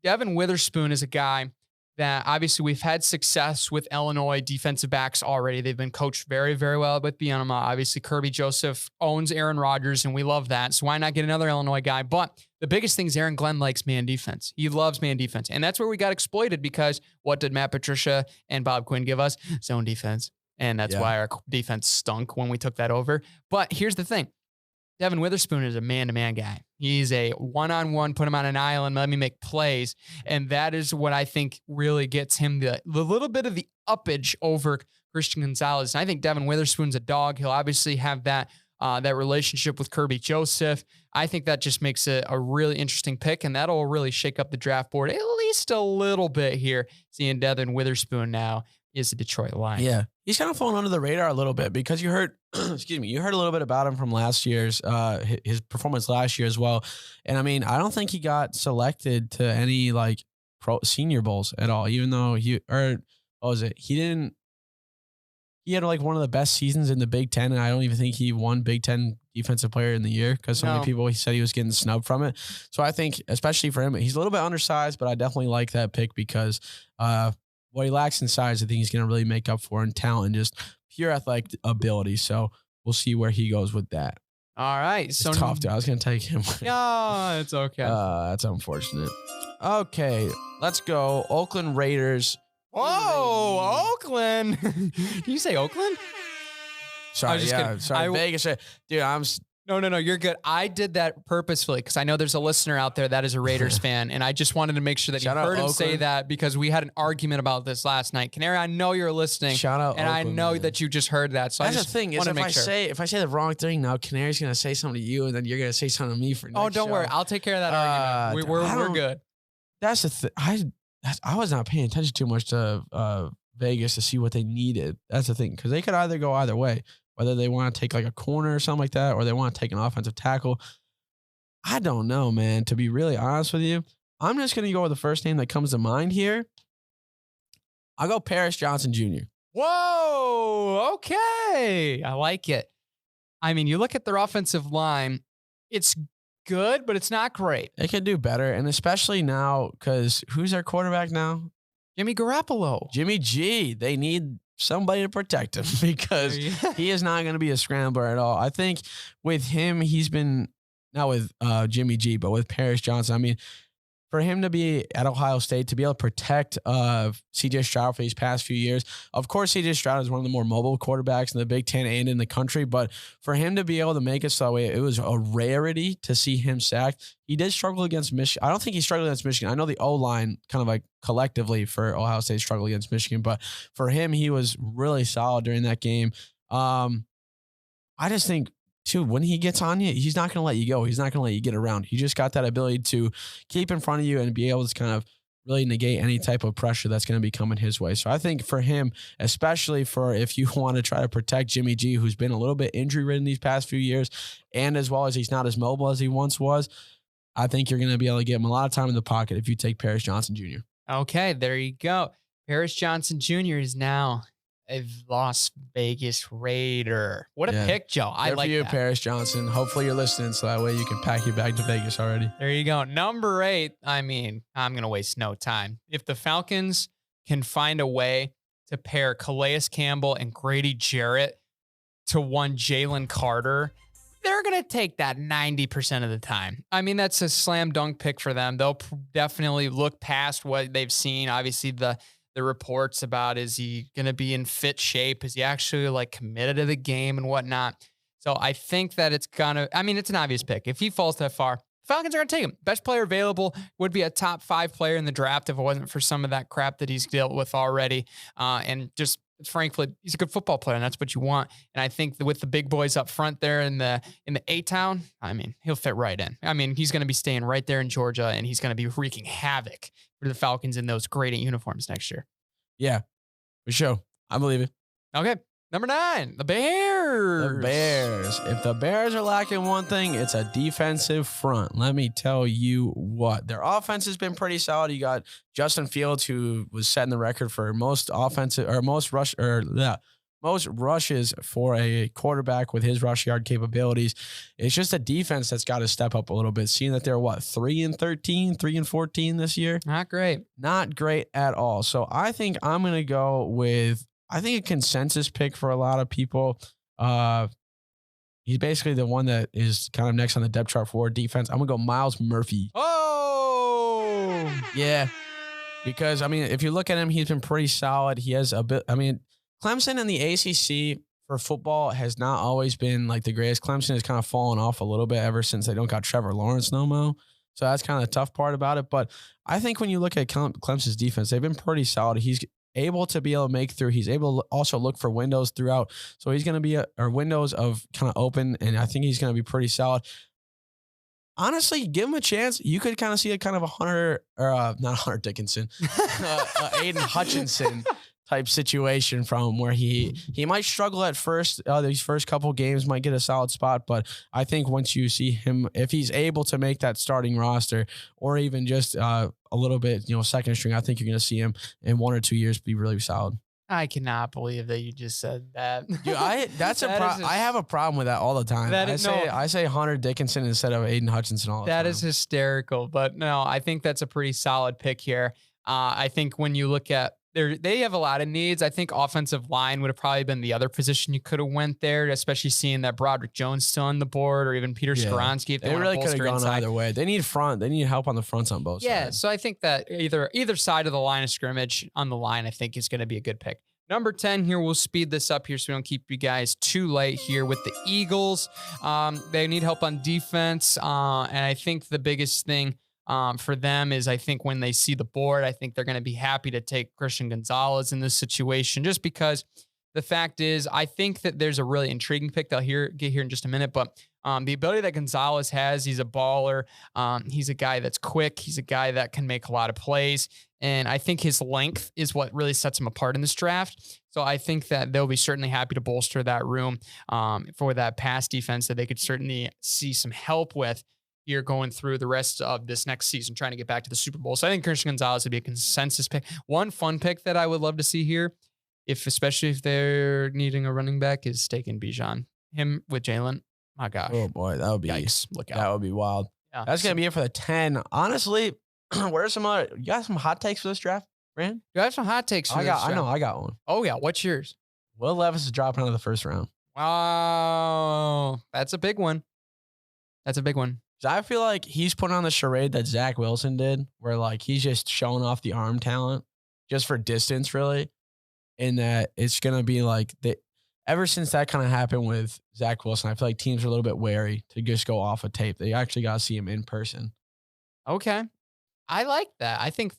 Devin Witherspoon is a guy that obviously we've had success with Illinois defensive backs already. They've been coached very, very well with Bielema. Obviously, Kirby Joseph owns Aaron Rodgers, and we love that. So why not get another Illinois guy? But the biggest thing is Aaron Glenn likes man defense. He loves man defense. And that's where we got exploited because what did Matt Patricia and Bob Quinn give us? Zone defense. And that's why our defense stunk when we took that over. But here's the thing. Devin Witherspoon is a man-to-man guy. He's a one-on-one, put him on an island, let me make plays. And that is what I think really gets him the little bit of the uppage over Christian Gonzalez. And I think Devin Witherspoon's a dog. He'll obviously have that relationship with Kirby Joseph. I think that just makes it a really interesting pick, and that'll really shake up the draft board at least a little bit here, seeing Devin Witherspoon now is a Detroit Lion. Yeah. He's kind of fallen under the radar a little bit because you heard, you heard a little bit about him from last year's, his performance last year as well. And I mean, I don't think he got selected to any like pro senior bowls at all, even though he had like one of the best seasons in the Big Ten. And I don't even think he won Big Ten Defensive Player in the Year because so many people, he said he was getting snubbed from it. So I think, especially for him, he's a little bit undersized, but I definitely like that pick because, what he lacks in size, I think he's going to really make up for in talent and just pure athletic ability. So we'll see where he goes with that. All right. It's tough, dude. I was going to take him. Yeah, it's okay. That's unfortunate. Okay, let's go. Oakland Raiders. Whoa, Oakland. Did you say Oakland? Sorry, sorry. Vegas. Dude, No, you're good. I did that purposefully because I know there's a listener out there that is a Raiders fan, and I just wanted to make sure that you heard him say that because we had an argument about this last night. Canary, I know you're listening. Shout out and Oakland, I know man. that you just heard that. So that's I just the thing is if I say the wrong thing now, Canary's gonna say something to you, and then you're gonna say something to me for. Oh, don't worry, I'll take care of that argument. We're good. That's the thing. I was not paying attention too much to Vegas to see what they needed. That's the thing because they could either go either way. Whether they want to take like a corner or something like that, or they want to take an offensive tackle. I don't know, man. To be really honest with you, I'm just going to go with the first name that comes to mind here. I'll go Paris Johnson Jr. Whoa, okay. I like it. I mean, you look at their offensive line, it's good, but it's not great. They can do better, and especially now because who's their quarterback now? Jimmy Garoppolo. Jimmy G. They need somebody to protect him because he is not going to be a scrambler at all. I think with him, he's been not with Jimmy G, but with Paris Johnson. I mean, for him to be at Ohio State, to be able to protect C.J. Stroud for these past few years. Of course, C.J. Stroud is one of the more mobile quarterbacks in the Big Ten and in the country, but for him to be able to make it so it was a rarity to see him sacked. He did struggle against Michigan. I don't think he struggled against Michigan. I know the O-line kind of like collectively for Ohio State struggled against Michigan, but for him, he was really solid during that game. I just think, too, when he gets on you, he's not going to let you go. He's not going to let you get around. He just got that ability to keep in front of you and be able to kind of really negate any type of pressure that's going to be coming his way. So I think for him, especially for if you want to try to protect Jimmy G, who's been a little bit injury-ridden these past few years, and as well as he's not as mobile as he once was, I think you're going to be able to get him a lot of time in the pocket if you take Paris Johnson Jr. Okay, there you go. Paris Johnson Jr. is now a Las Vegas Raider. What a pick, Joe. I like you, that. Paris Johnson. Hopefully you're listening so that way you can pack your bag to Vegas already. There you go. Number 8. I mean, I'm going to waste no time. If the Falcons can find a way to pair Calais Campbell and Grady Jarrett to one Jalen Carter, they're going to take that 90% of the time. I mean, that's a slam dunk pick for them. They'll definitely look past what they've seen. Obviously, the reports about is he going to be in fit shape? Is he actually like committed to the game and whatnot? So I think that it's an obvious pick. If he falls that far, Falcons are going to take him. Best player available, would be a top 5 player in the draft if it wasn't for some of that crap that he's dealt with already. And just frankly, he's a good football player, and that's what you want. And I think that with the big boys up front there in the A-Town, I mean, he'll fit right in. I mean, he's going to be staying right there in Georgia, and he's going to be wreaking havoc for the Falcons in those gradient uniforms next year. Yeah, for sure. I believe it. Okay. Number 9, the Bears. The Bears. If the Bears are lacking one thing, it's a defensive front. Let me tell you what. Their offense has been pretty solid. You got Justin Fields, who was setting the record for most rushes for a quarterback with his rush yard capabilities. It's just a defense that's got to step up a little bit. Seeing that they're 3-13, 3-14 this year. Not great. Not great at all. So I think I'm going to go with, a consensus pick for a lot of people. He's basically the one that is kind of next on the depth chart for defense. I'm going to go Myles Murphy. Oh! Yeah. Because, I mean, if you look at him, he's been pretty solid. He has a bit, I mean, Clemson in the ACC for football has not always been like the greatest. Clemson has kind of fallen off a little bit ever since they don't got Trevor Lawrence no more. So that's kind of the tough part about it. But I think when you look at Clemson's defense, they've been pretty solid. He's able to be able to make through. He's able to also look for windows throughout. So he's going to be windows of kind of open, and I think he's going to be pretty solid. Honestly, give him a chance. You could kind of see a kind of not Hunter Dickinson, Aiden Hutchinson type situation from where he might struggle at first. These first couple games might get a solid spot, but I think once you see him, if he's able to make that starting roster or even just a little bit, second string, I think you're going to see him in 1 or 2 years be really solid. I cannot believe that you just said that. Dude, I have a problem with that all the time. I say Hunter Dickinson instead of Aiden Hutchinson all the time. That is hysterical, but no, I think that's a pretty solid pick here. I think when you look at they have a lot of needs. I think offensive line would have probably been the other position you could have went there, especially seeing that Broderick Jones still on the board, or even Peter Skoronski. If they really could have gone either way. They need help on the fronts on both sides. Yeah, so I think that either side of the line of scrimmage on the line, I think is going to be a good pick. Number 10 here, we'll speed this up here so we don't keep you guys too late here with the Eagles. They need help on defense, and I think the biggest thing for them is, I think when they see the board, I think they're going to be happy to take Christian Gonzalez in this situation, just because the fact is, I think that there's a really intriguing pick that I'll get here in just a minute, but the ability that Gonzalez has, he's a baller. He's a guy that's quick. He's a guy that can make a lot of plays. And I think his length is what really sets him apart in this draft. So I think that they'll be certainly happy to bolster that room for that pass defense that they could certainly see some help with here going through the rest of this next season, trying to get back to the Super Bowl. So I think Christian Gonzalez would be a consensus pick. One fun pick that I would love to see here, especially if they're needing a running back, is taking Bijan. Him with Jalen. My gosh. Oh boy, that would be yikes. Look out. That would be wild. Yeah. That's gonna be it for the 10. Honestly, where's some other? You got some hot takes for this draft, Brand? You have some hot takes for this draft. I know, I got one. Oh yeah, what's yours? Will Levis is dropping out of the first round. Oh, that's a big one. That's a big one. I feel like he's putting on the charade that Zach Wilson did, where like he's just showing off the arm talent just for distance, really. And that it's gonna be like ever since that kind of happened with Zach Wilson, I feel like teams are a little bit wary to just go off a tape. They actually got to see him in person. Okay. I like that. I think,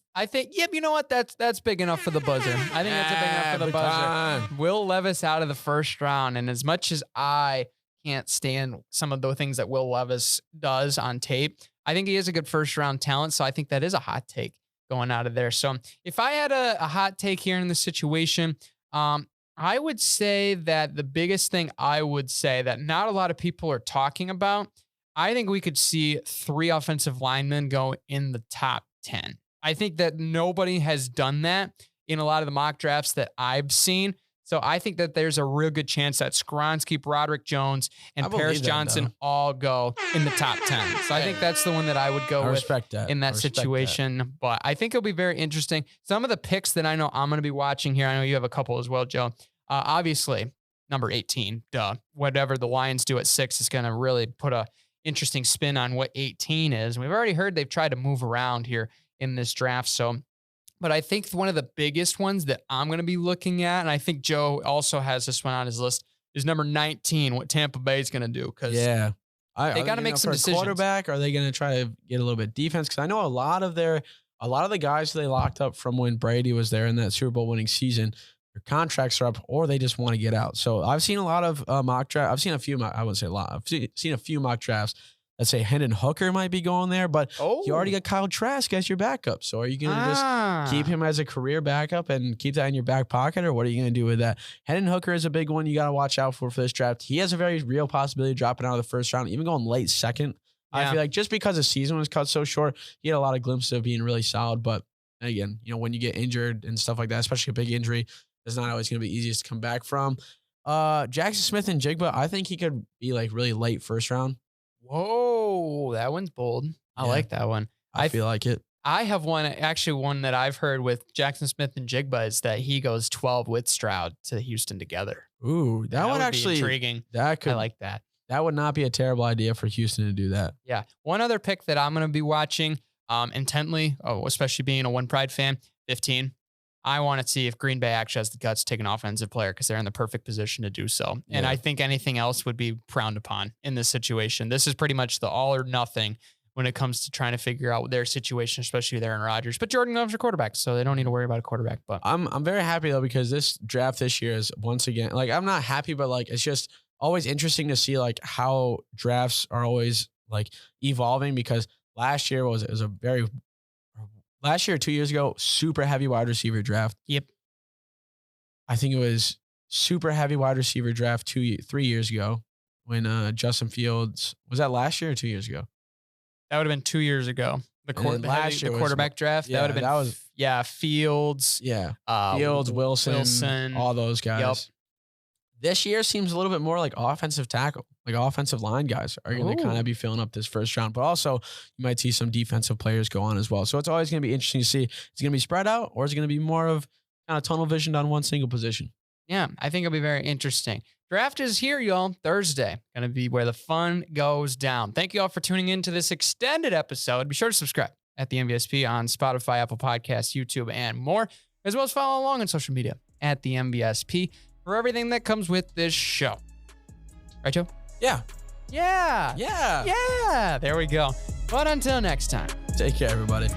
yep, you know what? That's big enough for the buzzer. I think that's big enough for the buzzer. Will Levis out of the first round. And as much as I can't stand some of the things that Will Levis does on tape, I think he is a good first round talent. So I think that is a hot take going out of there. So if I had a hot take here in this situation, I would say that the biggest thing I would say that not a lot of people are talking about, I think we could see 3 offensive linemen go in the top 10. I think that nobody has done that in a lot of the mock drafts that I've seen. So I think that there's a real good chance that Skoronski, Broderick Jones, and Paris Johnson all go in the top 10. So I think that's the one that I would go with in that situation. But I think it'll be very interesting. Some of the picks that I know I'm going to be watching here, I know you have a couple as well, Joe. Obviously, number 18, whatever the Lions do at 6 is going to really put a interesting spin on what 18 is. And we've already heard they've tried to move around here in this draft. So, but I think one of the biggest ones that I'm going to be looking at, and I think Joe also has this one on his list, is number 19, what Tampa Bay is going to do. Because they got to make some decisions. Quarterback, are they going to try to get a little bit defense? Because I know a lot of the guys they locked up from when Brady was there in that Super Bowl winning season, their contracts are up or they just want to get out. So I've seen a lot of mock drafts. I've seen a few, I wouldn't say a lot. I've seen a few mock drafts that say Hendon Hooker might be going there, but you already got Kyle Trask as your backup. So are you going to just keep him as a career backup and keep that in your back pocket, or what are you going to do with that? Hendon Hooker is a big one you got to watch out for this draft. He has a very real possibility of dropping out of the first round, even going late second. Yeah. I feel like just because the season was cut so short, he had a lot of glimpses of being really solid. But again, when you get injured and stuff like that, especially a big injury, it's not always going to be easiest to come back from. Jackson Smith and Jigba, I think he could be like really late first round. Whoa, that one's bold. I like that one. I feel like it. I have one that I've heard with Jackson Smith and Jigba is that he goes 12 with Stroud to Houston together. Ooh, that would actually be intriguing. I like that. That would not be a terrible idea for Houston to do that. Yeah. One other pick that I'm going to be watching intently, especially being a One Pride fan, 15. I want to see if Green Bay actually has the guts to take an offensive player because they're in the perfect position to do so. Yeah. And I think anything else would be frowned upon in this situation. This is pretty much the all or nothing when it comes to trying to figure out their situation, especially with Aaron Rodgers. But Jordan Love's a quarterback, so they don't need to worry about a quarterback. But I'm very happy though, because this draft this year is once again, like, I'm not happy, but like it's just always interesting to see like how drafts are always like evolving, because last year was a very 2 years ago, super heavy wide receiver draft. Yep. I think it was super heavy wide receiver draft 3 years ago when Justin Fields, was that last year or 2 years ago? That would have been 2 years ago. The quarterback draft. Yeah, that would have been Fields. Yeah. Fields, Wilson, all those guys. Yep. This year seems a little bit more like offensive tackle, like offensive line guys are going to kind of be filling up this first round, but also you might see some defensive players go on as well. So it's always going to be interesting to see. It's going to be spread out, or is it going to be more of kind of tunnel vision on one single position? Yeah, I think it'll be very interesting. Draft is here, y'all. Thursday. Going to be where the fun goes down. Thank you all for tuning in to this extended episode. Be sure to subscribe at the MVSP on Spotify, Apple Podcasts, YouTube, and more, as well as follow along on social media at the MVSP for everything that comes with this show. Right, Joe? Yeah. Yeah. There we go. But until next time. Take care, everybody.